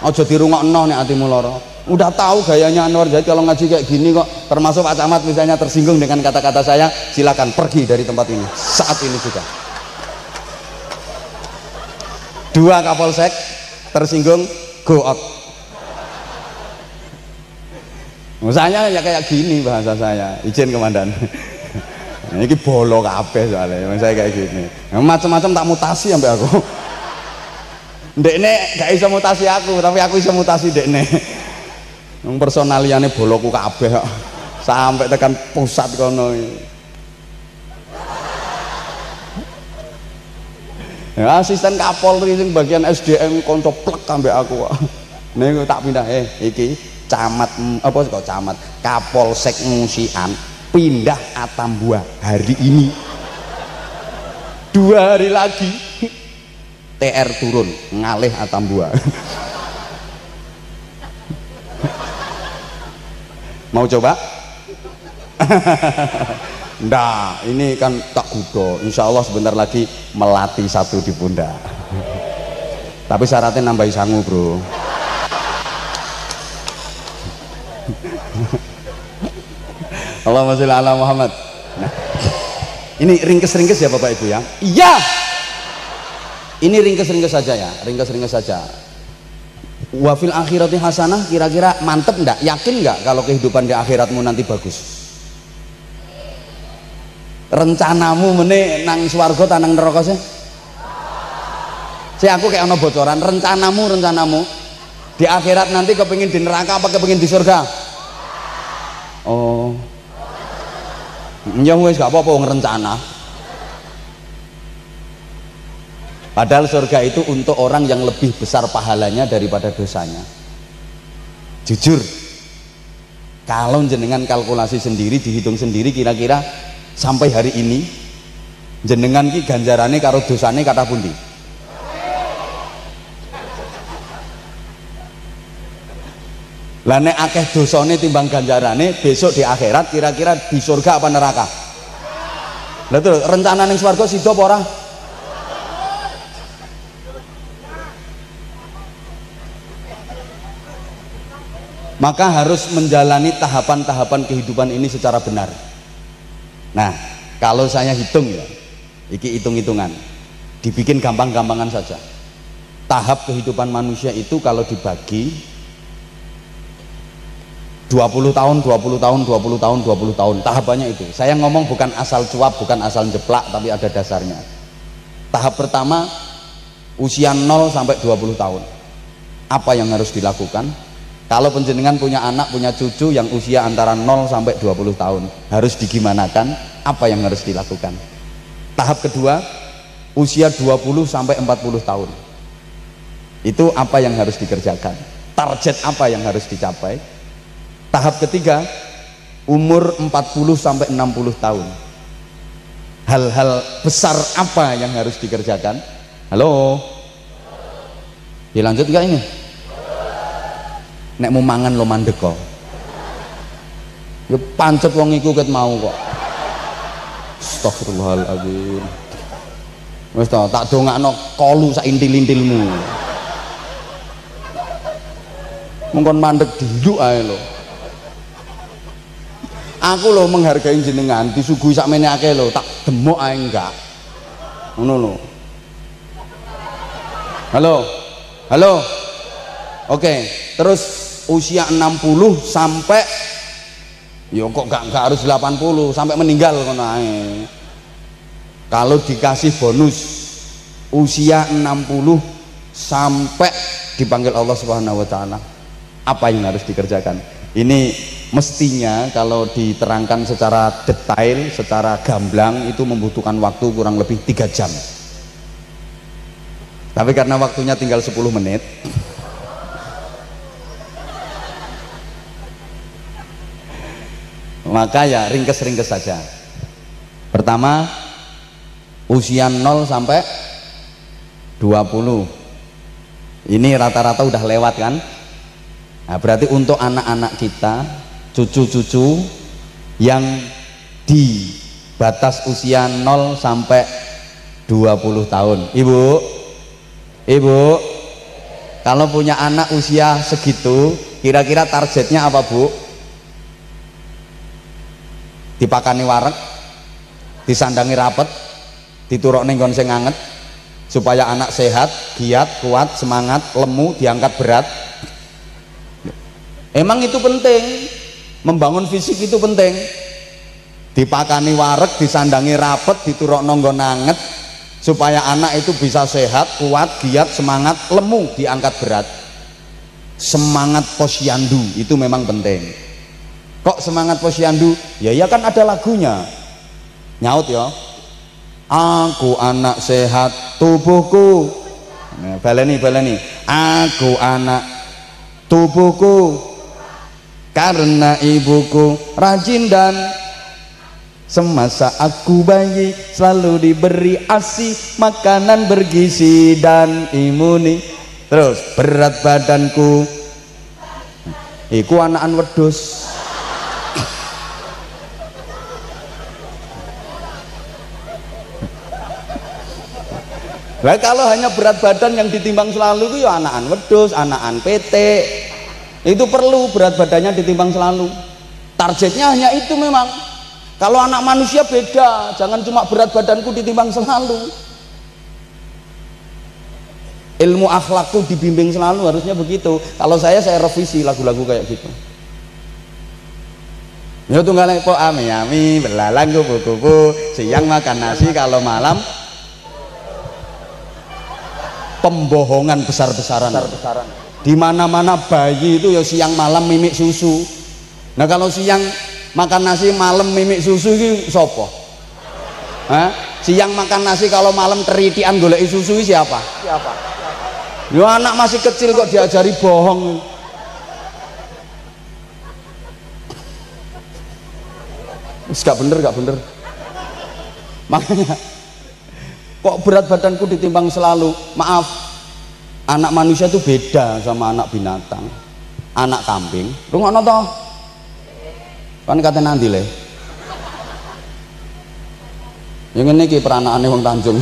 A: Ojo dirungokno nek atimu loro. Udah tahu gayanya Anwar Zaid kalau ngaji kayak gini kok, termasuk Pak Camat misalnya tersinggung dengan kata-kata saya, silakan pergi dari tempat ini saat ini juga. 2 Kapolsek tersinggung, go out. Misalnya ya kayak gini bahasa saya, izin komandan. Ini bolo kabeh soalnya, saya kayak gini. Macam-macam tak mutasi sampai aku. Dekne gak iso mutasi aku, tapi aku iso mutasi dekne. Personaliane boloku kabeh kok. Sampai tekan pusat kono. Ya, asisten Kapolri sing bagian SDM kanca plek ambek aku kok. Niku tak pindah iki camat apa kok camat Kapolsek Musian pindah Atambua hari ini. 2 hari lagi TR turun ngalih Atambua. Mau coba? Nah, ini kan tak kudo. Insya Allah sebentar lagi melatih 1 di pundak. Tapi syaratnya nambahi sangu, bro. Allahumma sholli ala Muhammad. Nah, ini ringkes-ringkes ya Bapak Ibu ya. Iya. Ini ringkes-ringkes saja ya, ringkes-ringkes saja. Wafil akhirati hasanah, kira-kira mantep enggak? Yakin enggak kalau kehidupan di akhiratmu nanti bagus? Rencanamu mene nang swarga ta nang neraka sih? Aku kayak ono bocoran, rencanamu di akhirat nanti kepengin di neraka apa kepengin di surga? Oh. Ya wis gak apa-apa wong rencana. Padahal surga itu untuk orang yang lebih besar pahalanya daripada dosanya. Jujur, kalau jenengan kalkulasi sendiri, dihitung sendiri, kira-kira sampai hari ini jenengan ki ganjarane karo dosane kathah pundi? Lah nek akeh dosane timbang ganjarane, besok di akhirat kira-kira di surga apa neraka? Lah terus rencana ning swarga sida apa ora? Maka harus menjalani tahapan-tahapan kehidupan ini secara benar. Nah, kalau saya hitung ya, iki hitung-hitungan, dibikin gampang-gampangan saja. Tahap kehidupan manusia itu kalau dibagi 20 tahun, 20 tahun, 20 tahun, 20 tahun, tahapannya itu. Saya ngomong bukan asal cuap, bukan asal jeplak, tapi ada dasarnya. Tahap pertama, usia 0 sampai 20 tahun. Apa yang harus dilakukan? Kalau penjenengan punya anak, punya cucu yang usia antara 0 sampai 20 tahun, harus digimanakan? Apa yang harus dilakukan? Tahap kedua, usia 20 sampai 40 tahun. Itu apa yang harus dikerjakan? Target apa yang harus dicapai? Tahap ketiga, umur 40 sampai 60 tahun. Hal-hal besar apa yang harus dikerjakan? Halo? Dilanjut nggak ini? Nek mau mangan lo mandek kok. Ya pancet wong iku ket mau kok. Astagfirullahaladzim. Wis to, tak dongakno kolu sak intil-intilmu. Mengkon mandek dinduk ae lho. Aku lho menghargai jenengan, disuguhi sakmene akeh lho, tak demok ae enggak. Ngono lho. Halo. Halo. Oke, terus usia 60 sampai ya kok gak harus 80 sampai meninggal ngono ae. Kalau dikasih bonus usia 60 sampai dipanggil Allah Subhanahu wa taala, apa yang harus dikerjakan? Ini mestinya kalau diterangkan secara detail, secara gamblang itu membutuhkan waktu kurang lebih 3 jam. Tapi karena waktunya tinggal 10 menit, maka ya ringkes-ringkes saja. Pertama, usia 0 sampai 20. Ini rata-rata udah lewat kan? Nah, berarti untuk anak-anak kita, cucu-cucu yang di batas usia 0 sampai 20 tahun. Ibu, kalau punya anak usia segitu, kira-kira targetnya apa, Bu? Dipakani wareg, disandangi rapet, dituruk ning nggon sing anget supaya anak sehat, giat, kuat, semangat, lemu, diangkat berat. Emang itu penting, membangun fisik itu penting. Dipakani wareg, disandangi rapet, dituruk ning nggon anget supaya anak itu bisa sehat, kuat, giat, semangat, lemu, diangkat berat. Semangat posyandu itu memang penting. Kok semangat posyandu? Ya kan ada lagunya. Nyaut ya. Aku anak sehat tubuhku. Nah, baleni. Aku anak tubuhku karena ibuku rajin dan semasa aku bayi selalu diberi ASI, makanan bergizi dan imuni. Terus berat badanku iku anakan wedhus. Nah, kalau hanya berat badan yang ditimbang selalu itu ya anakan wedhus, anakan PT. Itu perlu berat badannya ditimbang selalu. Targetnya hanya itu memang. Kalau anak manusia beda, jangan cuma berat badanku ditimbang selalu. Ilmu akhlak tuh dibimbing selalu, harusnya begitu. Kalau saya revisi lagu-lagu kayak gitu. Ya tunggalnya po ami belalang kupu-kupu, siang makan nasi, kalau malam pembohongan besar-besaran. Di mana-mana bayi itu ya siang malam mimik susu. Nah kalau siang makan nasi, malam mimik susu itu sopo? Siang makan nasi, kalau malam teritian goleki susu itu siapa? Ya anak masih kecil kok diajari bohong. Gak bener. Makanya kok berat badanku ditimbang selalu. Maaf, anak manusia itu beda sama anak binatang. anak kambing. Rungokno to. Kan kate nanti le. Yang ini ki peranakane wong Tanjung.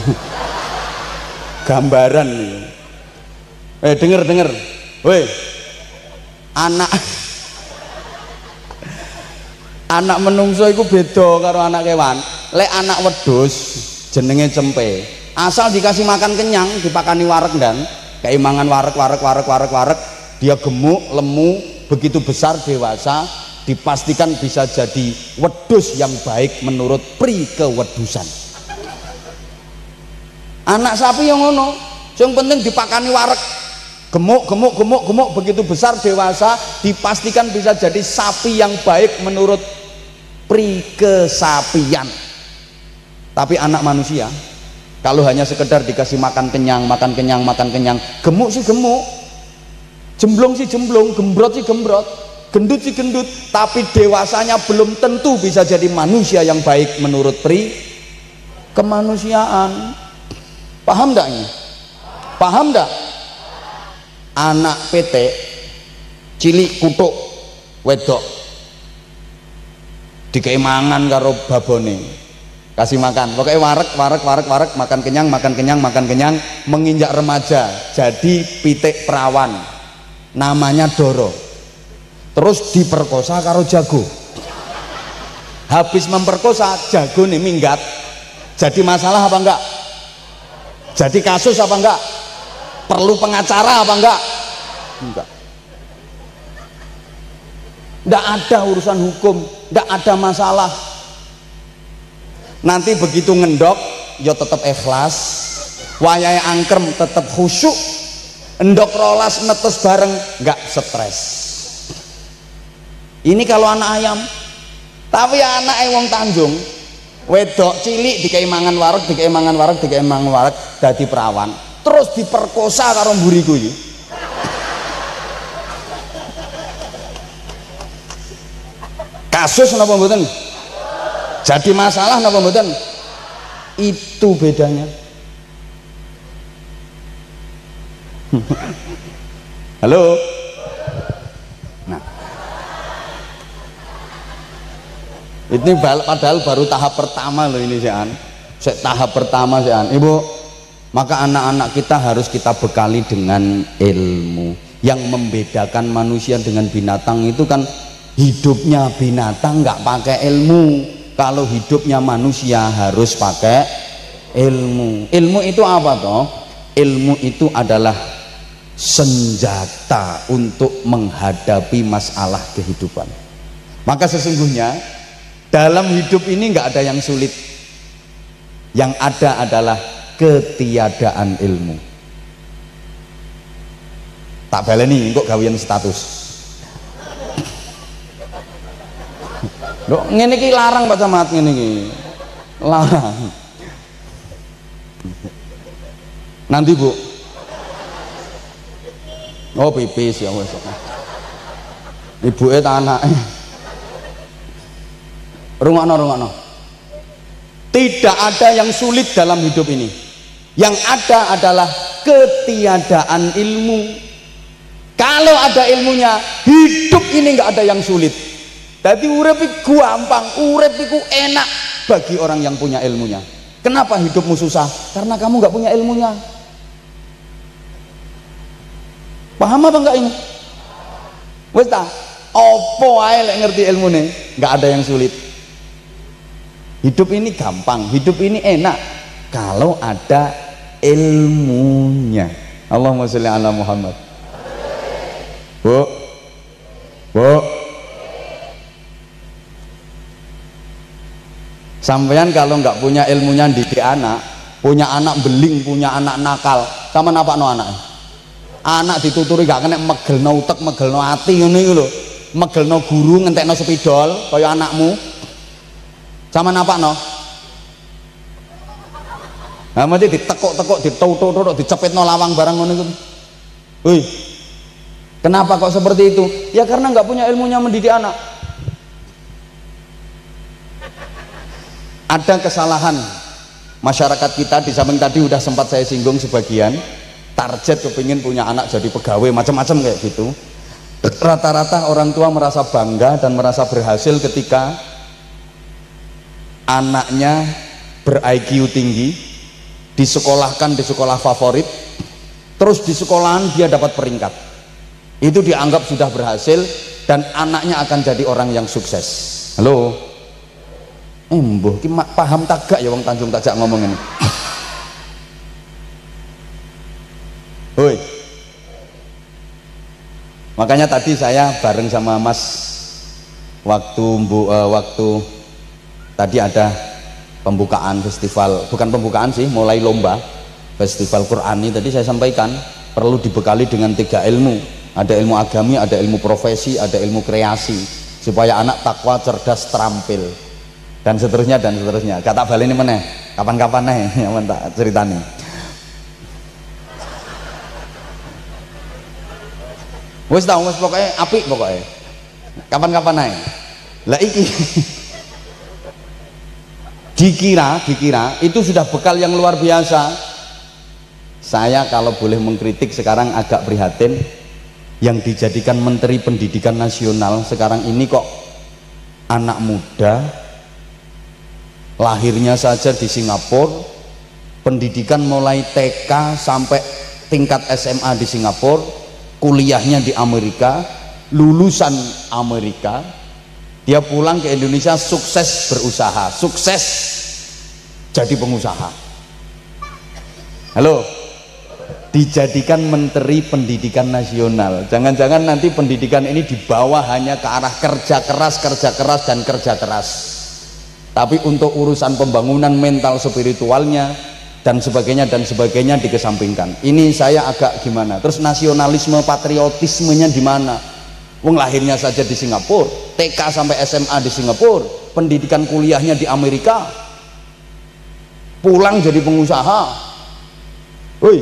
A: Gambaran nih. Denger. Woi. Anak menungso iku beda karo anak kewan. Lek anak wedhus jenenge cempe. Asal dikasih makan kenyang, dipakani wareg dan keimangan wareg, dia gemuk, lemu, begitu besar dewasa, dipastikan bisa jadi wedhus yang baik menurut pri kewedusan. Anak sapi yang ngono, yang penting dipakani wareg, gemuk, begitu besar dewasa, dipastikan bisa jadi sapi yang baik menurut pri kesapian. Tapi anak manusia kalau hanya sekedar dikasih makan kenyang, gemuk sih gemuk, jemblong sih jemblong, gembrot sih gembrot, gendut sih gendut, tapi dewasanya belum tentu bisa jadi manusia yang baik menurut pri kemanusiaan. Paham enggak ini? Paham enggak? Anak PT cilik kutuk wedok dikei mangan karo babone, kasih makan pokoknya wareg, makan kenyang, menginjak remaja jadi pitik perawan namanya Doro, terus diperkosa karo jago. Habis memperkosa jago nih minggat, jadi masalah apa enggak? Jadi kasus apa enggak? Perlu pengacara apa enggak? Enggak ada urusan hukum, enggak ada masalah. Nanti begitu ngendok ya tetap ikhlas, wayahe angkrem tetap khusyuk, endok rolas netes bareng nggak stres. Ini kalau anak ayam. Tapi anak wong Tanjung wedok cilik dikei mangan wareg dadi perawan, terus diperkosa karo mburiku iki. Kasus napa mboten? Jadi masalah napa mboten? Itu bedanya. Halo. Nah, ini padahal baru tahap pertama loh ini Sean. Tahap pertama Sean. Ibu, maka anak-anak kita harus kita bekali dengan ilmu. Yang membedakan manusia dengan binatang itu kan hidupnya binatang nggak pakai ilmu. Kalau hidupnya manusia harus pakai ilmu. Ilmu itu apa toh? Ilmu itu adalah senjata untuk menghadapi masalah kehidupan. Maka sesungguhnya dalam hidup ini nggak ada yang sulit. Yang ada adalah ketiadaan ilmu. Tak baleni kok gawean status. Loh, ngene iki larang Pak Camat, ngene iki. Larang. Nanti Bu. Oh, pipis ya wis. Ibuke ta anake. Rungokno. Tidak ada yang sulit dalam hidup ini. Yang ada adalah ketiadaan ilmu. Kalau ada ilmunya, hidup ini nggak ada yang sulit. Jadi urip iku gampang, urip iku enak bagi orang yang punya ilmunya. Kenapa hidupmu susah? Karena kamu nggak punya ilmunya. Paham apa enggak ini? Wes ta, opo ae lek ngerti ilmune, nggak ada yang sulit. Hidup ini gampang, hidup ini enak kalau ada ilmunya. Allahumma sholli ala Muhammad. Bu. Sampeyan kalau nggak punya ilmunya didik anak, punya anak beling, punya anak nakal, sama napakno anak. Anak dituturi gak kena megelno utek, megelno ati ngono iku lho. Megelno guru, ngentekno spidol kaya anakmu. Sama napakno. Nah, mesti ditekuk-tekuk, ditutuk-tutuk, dicepitno lawang barang ngono iku. Woi. Kenapa kok seperti itu? Ya karena nggak punya ilmunya mendidik anak. Ada kesalahan masyarakat kita, di samping tadi udah sempat saya singgung sebagian, target kepingin punya anak jadi pegawai macam-macam kayak gitu. Rata-rata orang tua merasa bangga dan merasa berhasil ketika anaknya ber-IQ tinggi, disekolahkan di sekolah favorit, terus di sekolahan dia dapat peringkat. Itu dianggap sudah berhasil dan anaknya akan jadi orang yang sukses. Halo, mbuh ki paham tak gak ya wong Tanjung Tajak ngomong ini. Hoi. Makanya tadi saya bareng sama Mas waktu tadi ada pembukaan festival, bukan pembukaan sih, mulai lomba festival Qur'ani. Tadi saya sampaikan perlu dibekali dengan 3 ilmu, ada ilmu agami, ada ilmu profesi, ada ilmu kreasi, supaya anak takwa, cerdas, terampil, dan seterusnya dan seterusnya. Kata balik ini mana? Kapan-kapan nih yang tak ceritanya. Wis tau, wis pokoknya apik pokoknya. Kapan-kapan naik. Lah iki dikira itu sudah bekal yang luar biasa. Saya kalau boleh mengkritik sekarang agak prihatin, yang dijadikan Menteri Pendidikan Nasional sekarang ini kok anak muda, lahirnya saja di Singapura, pendidikan mulai TK sampai tingkat SMA di Singapura, kuliahnya di Amerika, lulusan Amerika, dia pulang ke Indonesia sukses berusaha, sukses jadi pengusaha. Halo, dijadikan Menteri Pendidikan Nasional. Jangan-jangan nanti pendidikan ini dibawa hanya ke arah kerja keras dan kerja keras, tapi untuk urusan pembangunan mental spiritualnya dan sebagainya dikesampingkan. Ini saya agak gimana. Terus nasionalisme patriotismenya di mana? Wong lahirnya saja di Singapura, TK sampai SMA di Singapura, pendidikan kuliahnya di Amerika, pulang jadi pengusaha. Woi,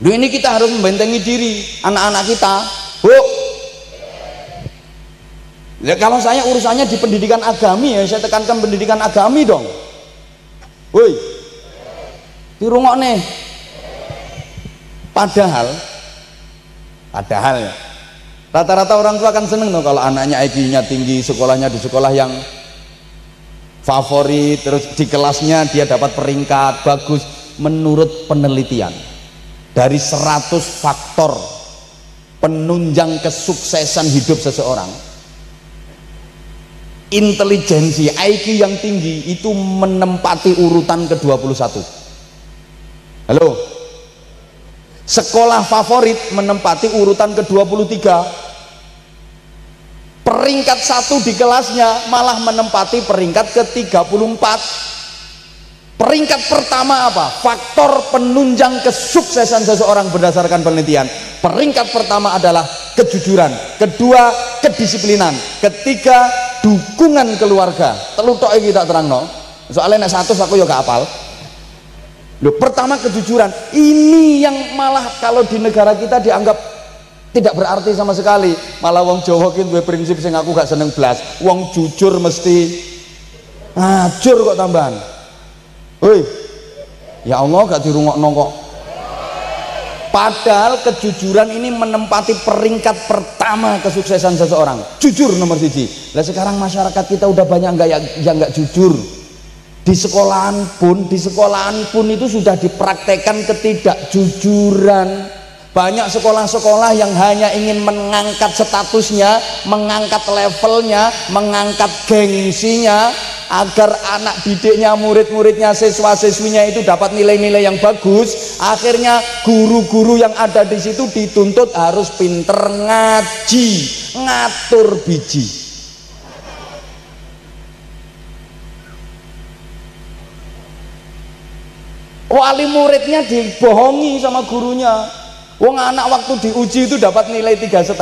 A: ini kita harus membentengi diri anak-anak kita. Bu, ya, kalau saya urusannya di pendidikan agami, ya saya tekankan pendidikan agami dong. Woi, dirungok nih. Padahal ya, rata-rata orang tua kan seneng loh kalau anaknya IQ-nya tinggi, sekolahnya di sekolah yang favorit, terus di kelasnya dia dapat peringkat bagus. Menurut penelitian, dari 100 faktor penunjang kesuksesan hidup seseorang, intelijensi IQ yang tinggi itu menempati urutan ke-21. Halo, sekolah favorit menempati urutan ke-23, peringkat 1 di kelasnya malah menempati peringkat ke-34. Peringkat pertama apa? Faktor penunjang kesuksesan seseorang berdasarkan penelitian. Peringkat pertama adalah kejujuran, kedua kedisiplinan, ketiga dukungan keluarga. Telu tok iki tak terangno. Soalnya nek 100 aku ya gak apal. Loh, pertama kejujuran. Ini yang malah kalau di negara kita dianggap tidak berarti sama sekali. Malah wong Jawa ki duwe prinsip sing aku gak seneng blas. Wong jujur mesti ajur kok tambahan. Hoi, ya Allah gak dirungokno kok. Padahal kejujuran ini menempati peringkat pertama kesuksesan seseorang. Jujur nomor 1. Lah sekarang masyarakat kita udah banyak yang nggak jujur. Di sekolahan pun itu sudah dipraktekkan ketidakjujuran. Banyak sekolah-sekolah yang hanya ingin mengangkat statusnya, mengangkat levelnya, mengangkat gengsinya, agar anak didiknya, murid-muridnya, siswa-siswinya itu dapat nilai-nilai yang bagus. Akhirnya guru-guru yang ada di situ dituntut harus pinter ngaji, ngatur biji. Wali muridnya dibohongi sama gurunya. Wong anak waktu diuji itu dapat nilai 3,5,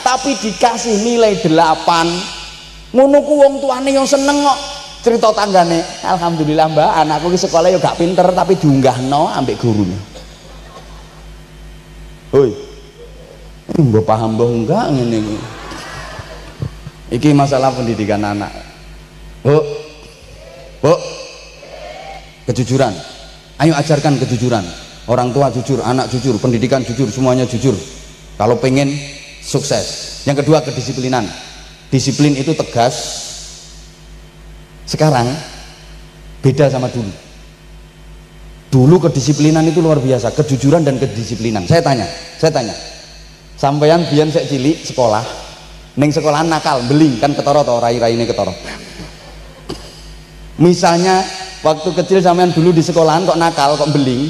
A: tapi dikasih nilai 8. Ngono ku wong tuane yang seneng kok. Cerita tanggane, alhamdulillah mbak, anakku ke sekolah ya gak pinter tapi diunggahno ambek gurunya. Hoi, mbak paham mbak enggak ngene iki. Iki masalah pendidikan anak. Bu, kejujuran. Ayo ajarkan kejujuran. Orang tua jujur, anak jujur, pendidikan jujur, semuanya jujur. kalau pengen sukses. Yang kedua, kedisiplinan. Disiplin itu tegas. Sekarang beda sama dulu. Dulu kedisiplinan itu luar biasa, kejujuran dan kedisiplinan. Saya tanya, sampeyan biyen sek cilik sekolah, ning sekolahan nakal, beling kan ketara to, rai-raine ketara. Misalnya waktu kecil sampean dulu di sekolahan kok nakal, kok beling,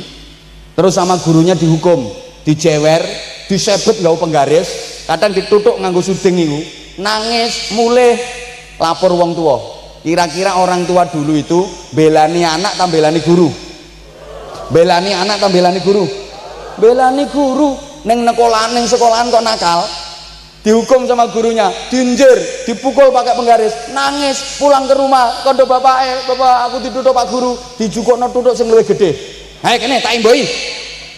A: terus sama gurunya dihukum, dijewer, disebet nggawa penggaris, kadang ditutuk nganggo suding iku, nangis, mulih, lapor wong tua. Kira-kira orang tua dulu itu belani anak tambah belani guru? Belani anak tambah belani guru? Belani guru. Neng sekolahan kok nakal, dihukum sama gurunya, diinjer, dipukul pakai penggaris, nangis, pulang ke rumah, kondo bapak aku ditutuk pak guru, dijukukno tutuk sing luwih gede. Ayo kene tak imboi,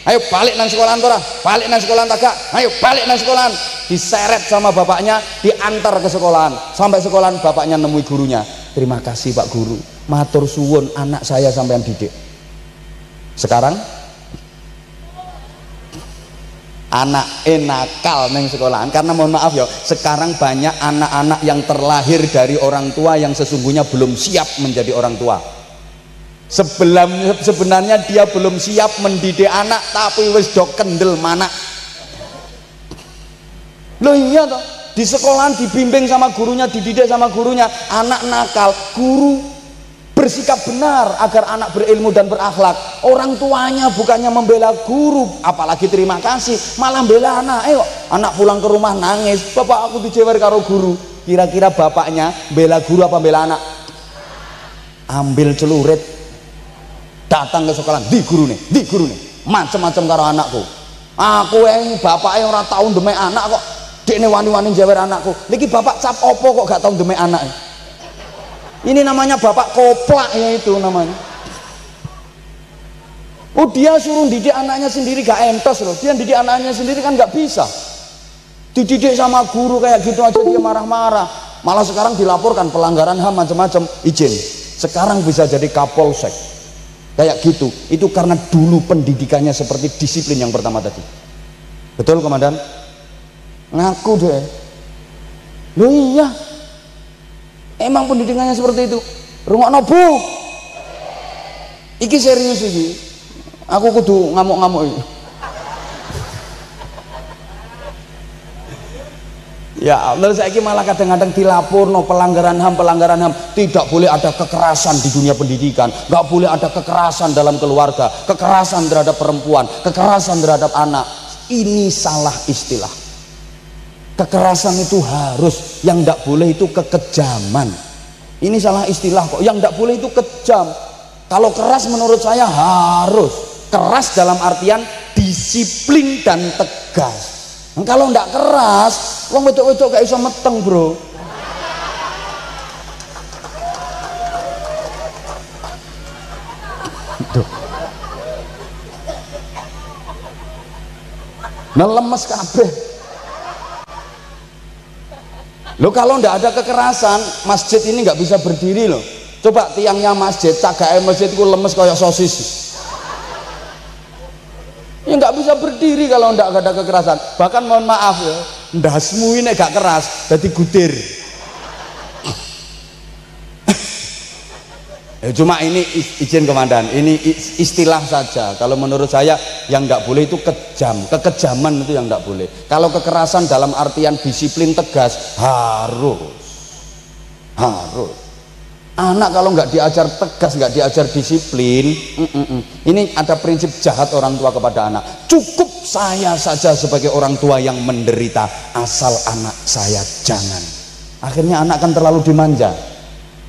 A: ayo balik nang sekolahan tora, balik nang sekolahan tagak, ayo balik nang sekolahan. Diseret sama bapaknya, diantar ke sekolahan, sampai sekolahan bapaknya nemui gurunya, terima kasih pak guru, matur suwun anak saya sampean didik. Sekarang anak nakal neng sekolahan, karena mohon maaf ya, sekarang banyak anak-anak yang terlahir dari orang tua yang sesungguhnya belum siap menjadi orang tua. Sebenarnya dia belum siap mendidik anak, tapi wis do kendel manak. Loh iya toh, di sekolahan dibimbing sama gurunya, dididik sama gurunya, anak nakal, guru bersikap benar agar anak berilmu dan berakhlak. Orang tuanya bukannya membela guru, apalagi terima kasih, malah bela anak. Anak pulang ke rumah nangis, bapak aku dijewer karo guru. Kira-kira bapaknya bela guru apa bela anak? Ambil celurit, datang ke sekolah, di guru nih, macam-macam karo anakku. Aku yang bapak yang ora tau ndemek anak kok, dekne wani-wani jewer anakku. Niki bapak cap opo kok gak tau ndemek anak? Ini namanya bapak koplak ya, itu namanya. Oh, dia suruh didik anaknya sendiri gak entos loh. Dia didik anaknya sendiri kan gak bisa. Dididik sama guru kayak gitu aja dia marah-marah. Malah sekarang dilaporkan pelanggaran HAM macam-macam, izin. Sekarang bisa jadi kapolsek. Kayak gitu. Itu karena dulu pendidikannya seperti disiplin yang pertama tadi. Betul komandan? Ngaku deh. Loh iya. Emang pendidikannya seperti itu. Rungokno Bu. Iki serius iki. Aku kudu ngamuk-ngamuk iki. Ya Allah, saiki malah kadang-kadang dilaporno pelanggaran HAM. Tidak boleh ada kekerasan di dunia pendidikan, nggak boleh ada kekerasan dalam keluarga, kekerasan terhadap perempuan, kekerasan terhadap anak. Ini salah istilah. Kekerasan itu harus, yang tidak boleh itu kekejaman. Ini salah istilah kok. Yang tidak boleh itu kejam. Kalau keras menurut saya harus keras dalam artian disiplin dan tegas. Kalau tidak keras, wong wedok-wedok gak iso meteng bro. Nah lemes kabeh. Loh kalau ndak ada kekerasan, masjid ini nggak bisa berdiri loh. Coba tiangnya masjid, cagae masjid itu lemes kayak sosis. Ya nggak bisa berdiri kalau ndak ada kekerasan. Bahkan mohon maaf ya, ndasmu ini gak keras, jadi gudir. Ya, cuma ini izin komandan, ini istilah saja. Kalau menurut saya yang nggak boleh itu kejam, kekejaman itu yang nggak boleh. Kalau kekerasan dalam artian disiplin tegas harus. Anak kalau nggak diajar tegas, nggak diajar disiplin, ini ada prinsip jahat orang tua kepada anak. Cukup saya saja sebagai orang tua yang menderita, asal anak saya jangan. Akhirnya anak kan terlalu dimanja.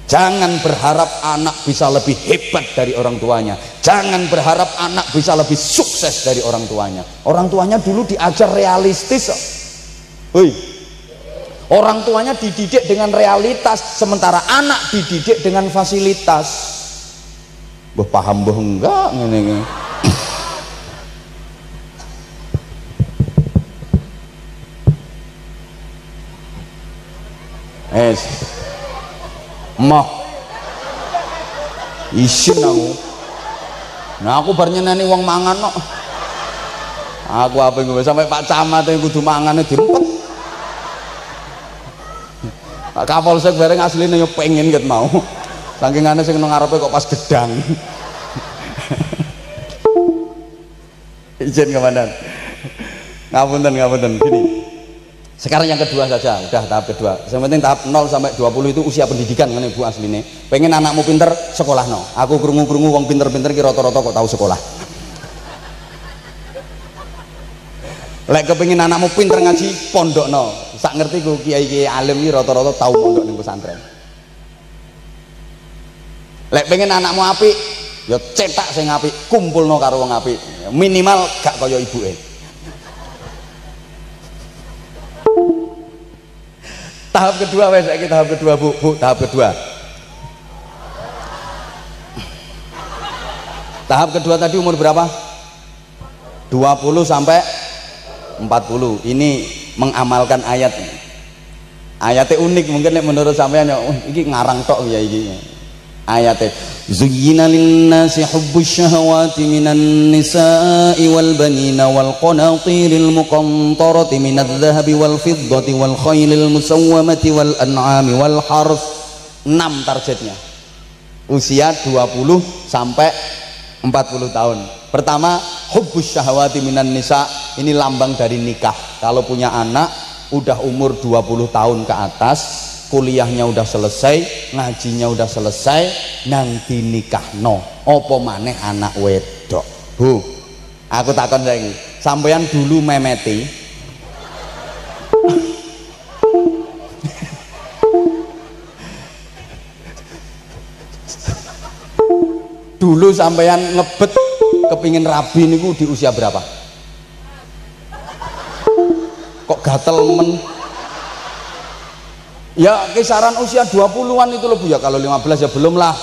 A: Jangan berharap anak bisa lebih hebat dari orang tuanya. Jangan berharap anak bisa lebih sukses dari orang tuanya. Orang tuanya dulu diajar realistis. Orang tuanya dididik dengan realitas, sementara anak dididik dengan fasilitas. Paham enggak ngene. Mah isin aku. Nah aku bar nyeneni wong mangan kok. Aku apa gue sampai Pak Camat yang kudu mangane diempet. Pak Kapolsek bareng asline yo pengen ket mau. Saking aneh sing nang ngarepe kok pas gedang. Izin komandan. Ngapunten gini. Sekarang yang kedua saja, udah tahap kedua. Yang penting tahap 0 sampai 20 itu usia pendidikan kan Ibu asline. Pengen anakmu pinter, sekolah no. Aku krungu-krungu wong pinter-pinter ki rata-rata kok tahu sekolah. Lek kepengin anakmu pinter ngaji, pondokno. Sak ngerti ku kiai-kiai alim iki rata-rata tau pondok ning pesantren. Lek pengen anakmu apik, ya cetak sing apik, kumpulno karo wong apik. Minimal gak kaya ibuke. Tahap kedua wes saiki tahap kedua Bu, tahap kedua. Tahap kedua tadi umur berapa? 20 sampai 40. Ini mengamalkan ayat. Ayatnya unik mungkin menurut sampean ya, ini ngarang tok ya iki. Ayatnya zuyyina lin-nasi hubbus syahawati minan nisa'i wal banina wal qanatiril muqantarati minadh dhahabi wal fiddati wal khaylil musawwamati wal an'ami wal harth. 6 targetnya. Usia 20 sampai 40 tahun. Pertama, hubbus syahawati minan nisa, ini lambang dari nikah. Kalau punya anak udah umur 20 tahun ke atas, kuliahnya udah selesai, ngajinya udah selesai, nanti nikah no. Apa maneh anak wedok. Bu, aku takon saiki, sampeyan dulu memeti dulu sampeyan ngebet kepingin rabi niku di usia berapa? Kok gatel men? Ya kisaran usia 20-an itu loh Bu ya. Kalau 15 ya belum lah.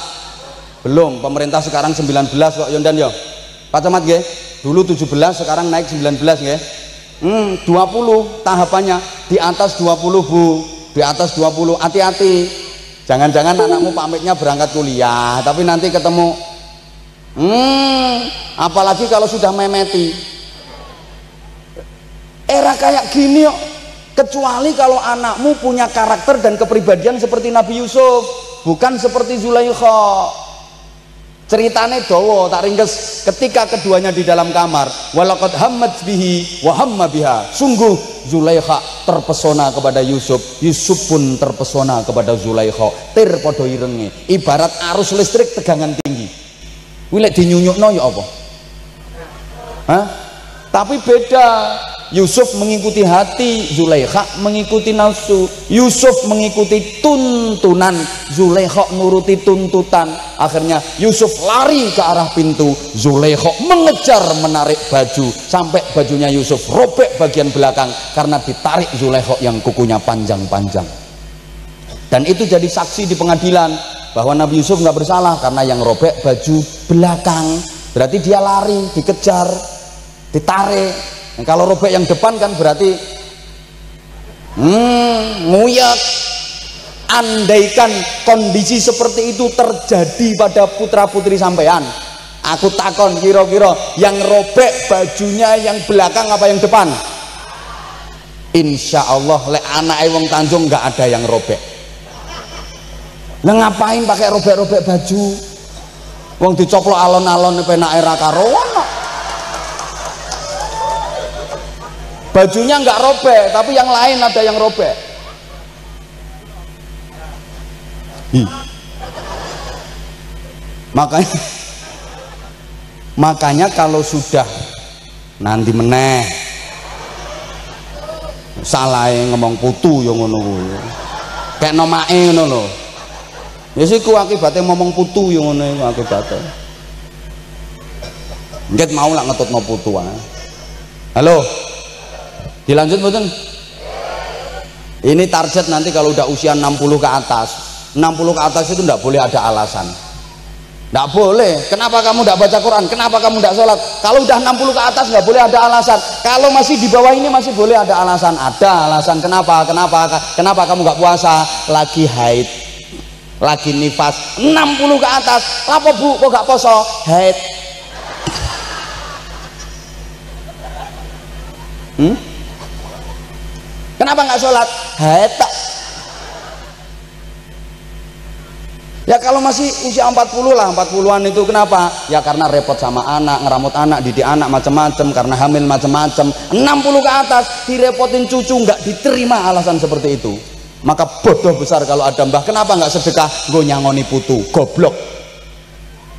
A: Belum, pemerintah sekarang 19 kok Yondan ya. Pak Camat nggih. Dulu 17 sekarang naik 19 nggih. 20 tahapannya di atas 20 Bu. Di atas 20 hati-hati. Jangan-jangan anakmu pamitnya berangkat kuliah tapi nanti ketemu apalagi kalau sudah memeti. Era kayak gini yuk, kecuali kalau anakmu punya karakter dan kepribadian seperti Nabi Yusuf, bukan seperti Zulaikha. Ceritane dawa tak ringkes. Ketika keduanya di dalam kamar, walaqad hammat bihi wa hamma biha, sungguh Zulaikha terpesona kepada Yusuf, Yusuf pun terpesona kepada Zulaikha. Tir padha irenge, ibarat arus listrik tegangan tinggi. Kuwi lek dinyunyukno ya apa? Hah? Tapi beda. Yusuf mengikuti hati, Zulaikha mengikuti nafsu. Yusuf mengikuti tuntunan, Zulaikha nuruti tuntutan. Akhirnya Yusuf lari ke arah pintu, Zulaikha mengejar menarik baju sampai bajunya Yusuf robek bagian belakang karena ditarik Zulaikha yang kukunya panjang-panjang. Dan itu jadi saksi di pengadilan bahwa Nabi Yusuf nggak bersalah karena yang robek baju belakang. Berarti dia lari, dikejar, ditarik. Nah, kalau robek yang depan kan berarti nguyak. Andaikan kondisi seperti itu terjadi pada putra putri sampean, aku takon kira-kira yang robek bajunya yang belakang apa yang depan? Insya Allah lek anak wong Tanjung nggak ada yang robek. Lah ngapain pakai robek-robek baju? Wong dicoplok alon-alon penake ra karuan. Bajunya nggak robek, tapi yang lain ada yang robek. Makanya kalau sudah nanti meneh salah ngomong putu yang ngono kuwi. Kayak nomake ngono lho. Ya siku akibate ngomong putu yang ngono akibate. Nggih mau lak ngetutno putu wae. Halo. Dilanjut mboten? Ini target nanti kalau udah usia 60 ke atas. 60 ke atas itu enggak boleh ada alasan. Enggak boleh. Kenapa kamu enggak baca Quran? Kenapa kamu enggak sholat? Kalau udah 60 ke atas enggak boleh ada alasan. Kalau masih di bawah ini masih boleh ada alasan. Ada alasan. Kenapa? Kenapa kamu enggak puasa? Lagi haid. Lagi nifas. 60 ke atas. Apa Bu? Kok enggak poso? Haid. Kenapa nggak sholat? Haeta. Ya kalau masih usia 40 lah, 40-an itu kenapa? Ya karena repot sama anak, ngeramut anak, didik anak macam-macam, karena hamil macam-macam. 60 ke atas direpotin cucu, nggak diterima alasan seperti itu. Maka bodoh besar kalau ada mbah. Kenapa nggak sedekah? Nggo nyangoni putu, goblok.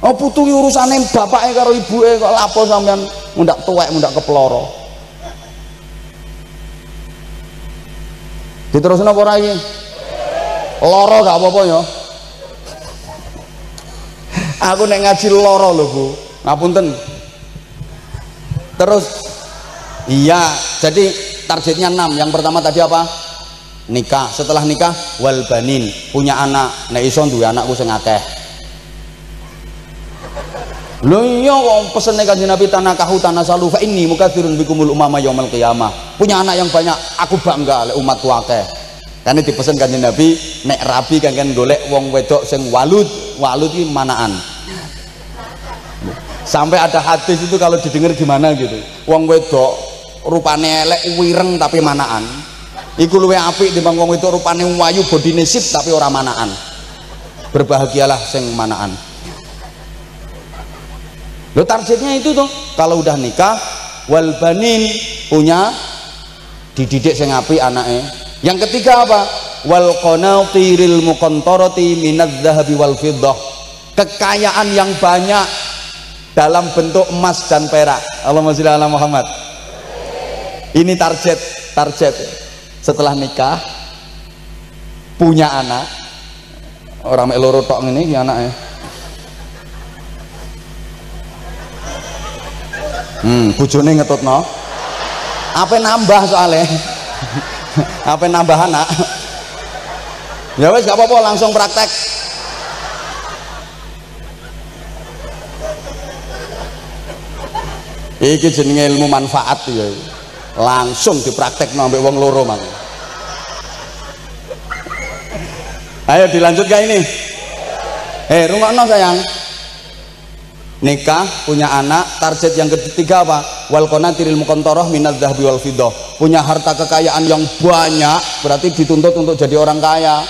A: Oh putu urusannya bapaknya karo ibuke kok lapo sampean mundak tuwek, mundak keploro. Diterusin apa ora iki? Loro gak apa-apa ya. Aku nek ngaji loro lho Bu, ngapunten. Terus iya, jadi targetnya 6. Yang pertama tadi apa? Nikah. Setelah nikah wal banin, punya anak. Nek iso duwe anakku sing akeh. Lho iya kok pesene Kanjeng Nabi tanakahu tanasalu fa inni mukatsirun bikumul umama yaumil qiyamah. Punya anak yang banyak, aku bangga lek umatku akeh. Karena dipesen Kanjeng Nabi nek rabi kan golek wong wedok sing walud iki manaan. Sampai ada hadis itu kalau didengar gimana gitu, wong wedok rupane elek wireng tapi manaan iku luwih apik timbang wong wedok rupane wayu bodine sip tapi ora manaan. Berbahagialah sing manaan. Lo targetnya itu tuh kalau udah nikah wal banin, punya dididik sing apik anake. Yang ketiga apa? Wal qanatiril muqantarati minadz zahabi wal fiddah, kekayaan yang banyak dalam bentuk emas dan perak. Allahumma sholli ala Muhammad. Ini target setelah nikah, punya anak, orang mek loro tok ngene iki anake. Bojone ngetutno. Apa nambah soalnya? Apa nambah anak? Ya wes gak apa-apa, langsung praktek. Iki jenenge ilmu manfaat ya. Langsung dipraktekno ambek wong loro mang. Ayo dilanjut gak ini? Rungokno sayang. Nikah, punya anak, target yang ketiga apa? Wal qanatiril muqantarah minadz zahabi wal fiddah, punya harta kekayaan yang banyak, berarti dituntut untuk jadi orang kaya.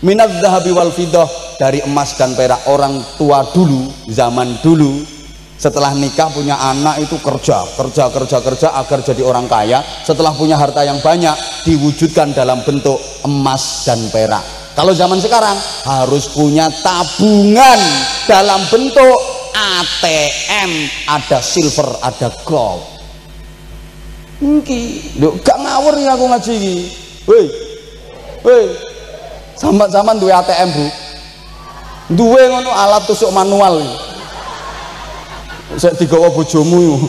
A: Minadz zahabi wal fiddah, dari emas dan perak. Orang tua dulu, zaman dulu, setelah nikah punya anak itu kerja agar jadi orang kaya. Setelah punya harta yang banyak, diwujudkan dalam bentuk emas dan perak. Kalau zaman sekarang harus punya tabungan dalam bentuk ATM, ada silver, ada gold. Iki lho gak ngawur ya aku ngaji iki. Woi sambat-sambat duwe ATM Bu, duwe ngono alat tusuk manual iki. Sik digawa bojomu.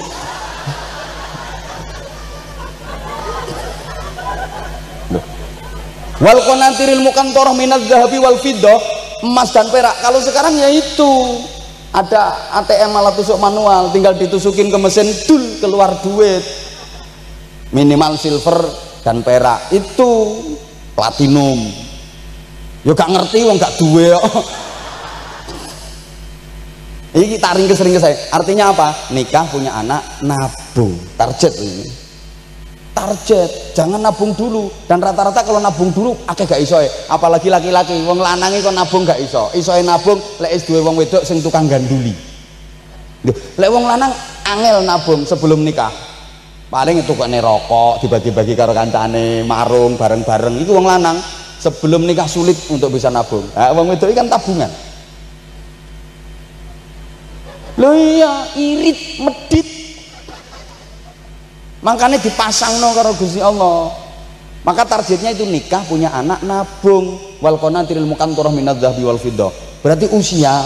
A: Wal qanatiril muqantarah minadz zahabi wal fiddah, emas dan perak. Kalau sekarang ya itu ada ATM alat tusuk manual, tinggal ditusukin ke mesin, dul keluar duit. Minimal silver dan perak, itu platinum. Yo gak ngerti wong gak duwe kok. Ini kita ringkes saya. Artinya apa? Nikah, punya anak, nabung. Target ini. Target, jangan nabung dulu. Dan rata-rata kalau nabung dulu akeh gak iso. Apalagi laki-laki, wong lanangi kok nabung gak iso. Isoe nabung lek duwe wong wedok sing tukang ganduli. Lek wong lanang angel nabung sebelum nikah. Paling itu kok rokok dibagi-bagi karo kancane, marung bareng-bareng. Itu wong lanang sebelum nikah sulit untuk bisa nabung. Nah, wong wedok kan tabungan. Loh iya, irit medit. Makanya dipasang no karo Gusti Allah. Maka targetnya itu nikah, punya anak, nabung. Wal qanatiril muqantarah minadz zahabi wal fiddah. Berarti usia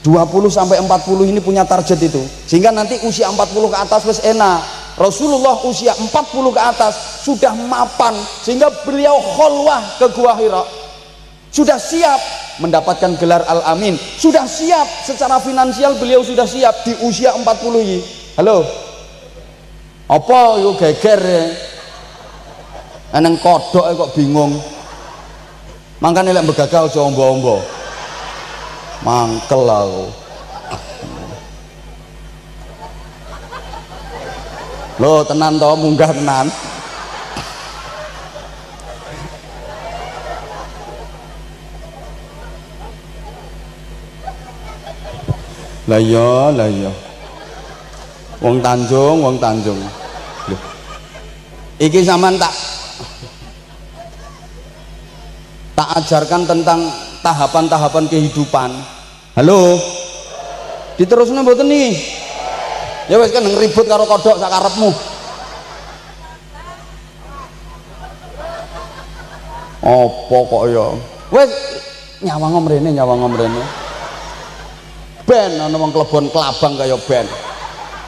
A: 20 sampai 40 ini punya target itu. Sehingga nanti usia 40 ke atas wis enak. Rasulullah usia 40 ke atas sudah mapan, sehingga beliau kholwah ke Gua Hira. Sudah siap mendapatkan gelar Al-Amin. Sudah siap secara finansial, beliau sudah siap di usia 40 ini. Halo. Apa yuk geger ya? Eneng kodok kok bingung. Makanya lek begagal aja ombo-ombo. Mangkel aku. Loh tenan toh, munggah tenan. Lah iya. Wong Tanjung. Loh. Iki sampean tak ajarkan tentang tahapan-tahapan kehidupan. Halo. Diterusno mboten nih? Ya wis kan ngeribut karo kodhok sak karepmu. Apa kok ya? Wis nyawang mrene. Ben ana wong klebon kelabang kaya ben.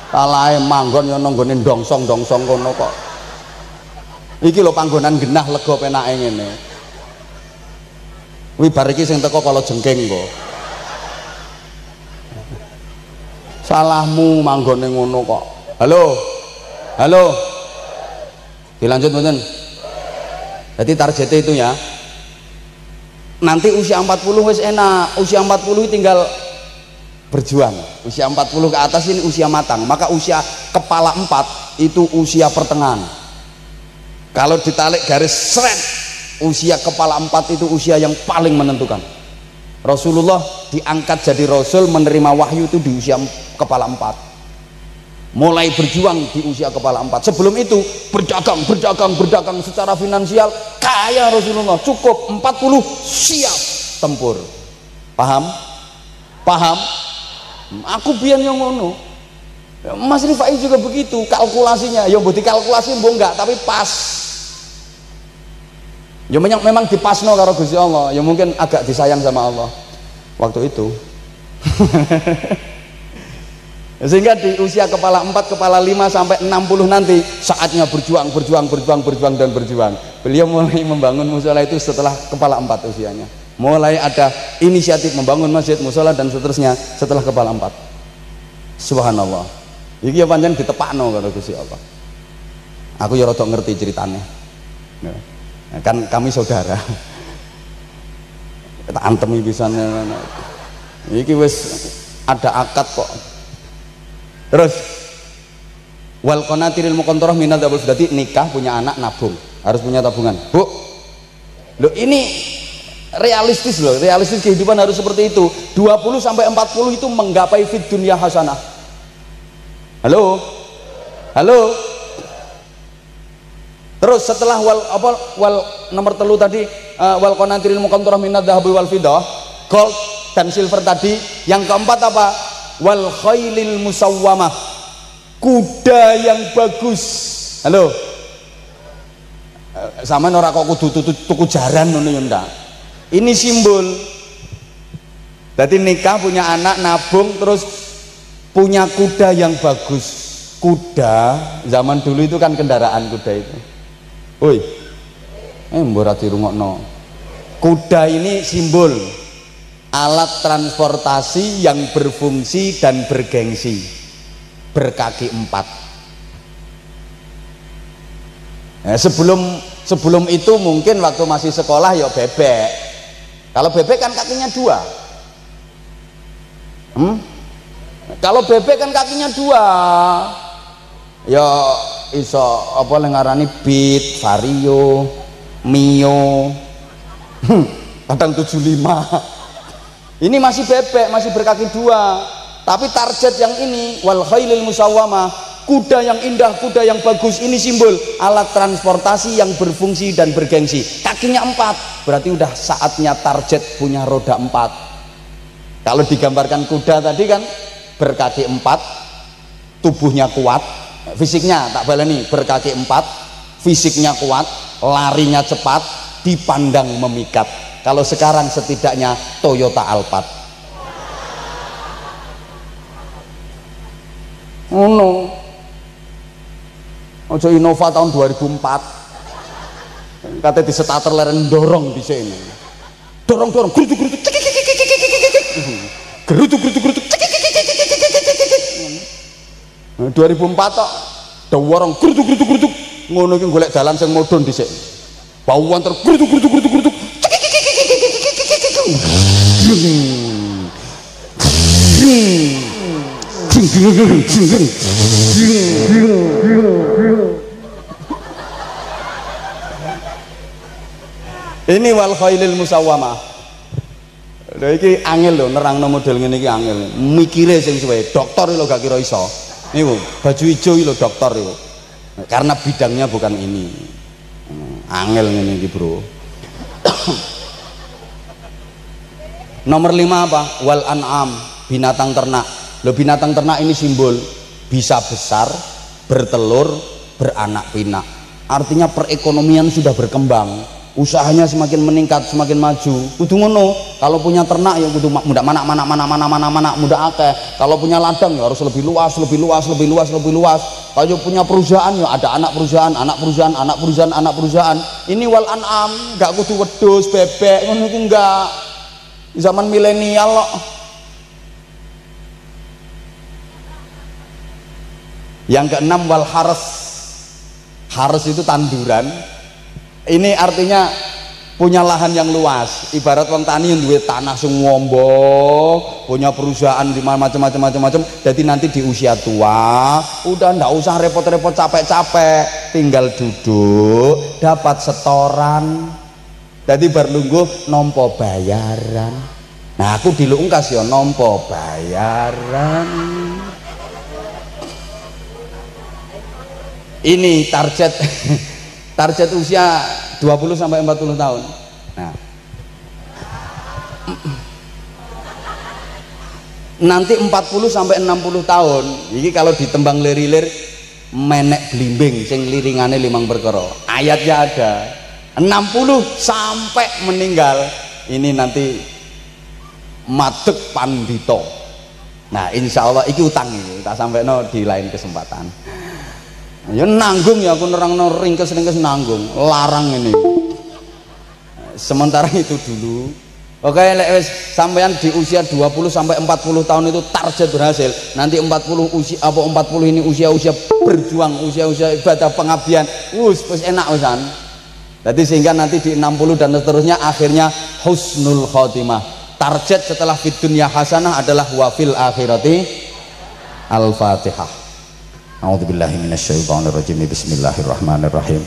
A: Talahe manggon ya nang nggone dongsong kono kok. Iki lho panggonan genah lega penake ngene. Kuwi bar iki sing teko kala jengking kok. Salahmu manggone ngono kok. Halo. Dilanjut mboten? Jadi targetnya itu ya. Nanti usia 40 wis enak. Usia 40 tinggal berjuang. Usia 40 ke atas ini usia matang. Maka usia kepala 4 itu usia pertengahan. Kalau ditarik garis seret, usia kepala 4 itu usia yang paling menentukan. Rasulullah diangkat jadi Rasul, menerima wahyu itu di usia kepala 4. Mulai berjuang di usia kepala 4. Sebelum itu berdagang secara finansial kaya Rasulullah, cukup 40 siap tempur. Paham? Aku biyen yang ngono. Mas Rifai juga begitu kalkulasinya. Ya mbok dikalkulasi mbok enggak, tapi pas. Ya memang dipasno karo Gusti Allah. Ya mungkin agak disayang sama Allah waktu itu. Sehingga di usia kepala 4, kepala 5 sampai 60 nanti saatnya berjuang. Beliau mulai membangun mushola itu setelah kepala 4 usianya. Mulai ada inisiatif membangun masjid, mushola dan seterusnya setelah kepala 4. Subhanallah. Iki ya pancen ditepakno karo Gusti Allah. Aku ya rada ngerti ceritanya. Kan kami saudara. Kita antemi pisan. Iki wis ada akad kok. Terus wal qanatiril muqantarah minadz dzahab, berarti nikah, punya anak, nabung, harus punya tabungan. Bu, loh ini realistis loh, realistis kehidupan harus seperti itu. 20 sampai 40 itu menggapai fid dunya hasanah. Halo. Terus setelah wal nomor telu tadi, wal qanatiril muqantarah minadz dzahab wal fiddah, gold dan silver tadi. Yang keempat apa? Wal khailil musawwamah, kuda yang bagus. Halo. Sama ora kok kudu tuku jaran ngono ya ndak. Ini simbol. Berarti nikah, punya anak, nabung, terus punya kuda yang bagus. Kuda zaman dulu itu kan kendaraan kuda itu. Woi. Mbok ora dirungokno. Kuda ini simbol alat transportasi yang berfungsi dan bergengsi, berkaki 4. Sebelum itu mungkin waktu masih sekolah ya bebek. Kalau bebek kan kakinya 2. Kalau bebek kan kakinya 2. Ya iso apa ngarani Beat, Vario, Mio. Kadang 75. Ini masih bebek, masih berkaki 2. Tapi target yang ini wal khailil musawwamah, kuda yang indah, kuda yang bagus, ini simbol alat transportasi yang berfungsi dan bergengsi. Kakinya 4, berarti udah saatnya target punya roda 4. Kalau digambarkan kuda tadi kan berkaki 4, tubuhnya kuat, fisiknya tak baleni, berkaki 4, fisiknya kuat, larinya cepat, dipandang memikat. Kalau sekarang setidaknya Toyota Alphard. No. Ojo Innova tahun 2004. Katanya di starter leren dorong di sini. Dorong gerutuk. Gerutuk. 2004 tok dorong gerutuk. Ngono iki golek dalan sing modon dhisik. Bauan ter gerutuk. Ini wal khailil musawwamah. Lha iki angel lho nerangno model ngene iki angel. Mikire sing suwe. Dokter lho gak kira iso. Niku baju ijo iki lho dokter iku. Karena bidangnya bukan ini. Angel ngene iki, Bro. Nomor 5 apa? Wal an'am, binatang ternak. Loh, binatang ternak ini simbol bisa besar, bertelur, beranak pinak. Artinya perekonomian sudah berkembang, usahanya semakin meningkat, semakin maju. Kudu ngono. Kalau punya ternak ya kudu muda mana muda akeh. Kalau punya ladang ya harus lebih luas. Kalau punya perusahaan ya ada anak perusahaan. Ini wal an'am, enggak kudu wedhus, bebek ngono iku enggak. Zaman milenial loh. Yang keenam wal haras. Haras itu tanduran. Ini artinya punya lahan yang luas. Ibarat wong tani yang duwe tanah sing ngombong, punya perusahaan di macam-macam. Jadi nanti di usia tua udah ndak usah repot-repot capek-capek, tinggal duduk dapat setoran. Jadi berlungguh nompo bayaran. Nah aku dilungkas ya nompo bayaran. Ini target usia 20 sampai 40 tahun. Nah. Nanti 40 sampai 60 tahun. Ini kalau ditembang lir-lir menek blimbing sing liringane 5 perkara. Ayatnya ada. 60 sampai meninggal ini nanti madeg pandito. Nah insya Allah iki utang ini tak sampai di lain kesempatan ya nanggung ya aku nerangno ringkes nanggung larang ini sementara itu dulu. Oke lek wis sampean di usia 20 sampai 40 tahun itu target berhasil. Nanti 40 ini usia berjuang, usia ibadah pengabdian. Wis enak wisan. Jadi sehingga nanti di 60 dan seterusnya akhirnya husnul khotimah. Target setelah fid dunya hasanah adalah wa fil akhirati al-Fatihah. A'udzubillahi minasyaitonir rajim. Bismillahirrahmanirrahim.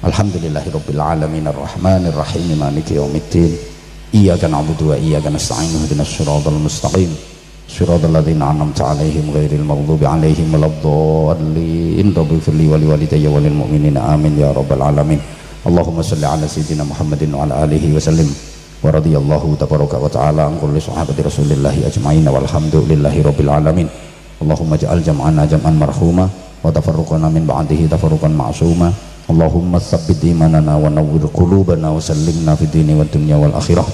A: Alhamdulillahirabbil alamin arrahmanir rahim maliki yaumiddin. Iyyaka na'budu wa iyyaka nasta'in ihdinas siratal mustaqim. Siratal ladzina an'amta 'alaihim ghairil maghdubi 'alaihim waladdallin. Rabbighfirli wa liwalidayya wa lil mu'minina amin ya rabbal alamin. Allahumma salli ala sayyidina Muhammadin wa ala alihi wa sallim wa radiyallahu tabaraka wa ta'ala an kulli sahabati rasulillahi ajma'in walhamdulillahi rabbil alamin. Allahumma ja'al jam'ana jam'an marhuma wa tafarruqana min ba'dihi tafarruqan ma'suma. Allahumma tsabbit imanana wa nawwir qulubana wa sallimna fid dini wad dunya wal akhirah.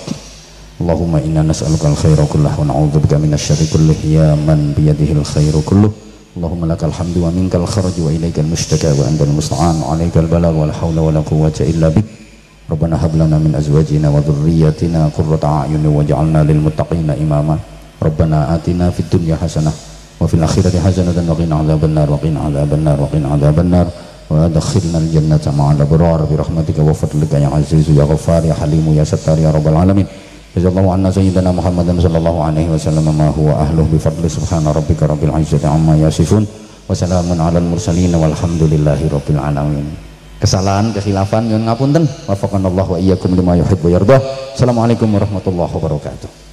A: Allahumma inna nas'aluka al-khaira kullahu wa na'udzubika minasy syarri kullihi ya man biyadihi al-khairu kulluh. Allahumma lakal hamdu wa minkal kharaju wa ilaikal mushtaka wa antal musta'an wa alaikal balagh wa la hawla wa la quwwata illa bik. Rabbana hab lana min azwajina wa dhurriyyatina qurrata a'yunin waj'alna lil muttaqina imama. Rabbana atina fid dunya hasanah wa fil akhirati hasanatan wa qina adzabannar wa qina adzabannar wa qina adzabannar wa adkhilna al jannata ma'al abrar bi rahmatika wa fadlika ya aziz ya ghaffar ya halim ya sattar ya rabbal alamin. Jazakallahu anna sayyidina Muhammadan sallallahu alaihi wasallam ma huwa ahluhu bi fadli subhana rabbika rabbil izzati amma yasifun wa salamun alal mursalin walhamdulillahi rabbil alamin. Kesalahan kekhilafan nyuwun ngapunten. Wafaqanallahu wa iyyakum lima yuhibbu wa yardah. Assalamualaikum warahmatullahi wabarakatuh.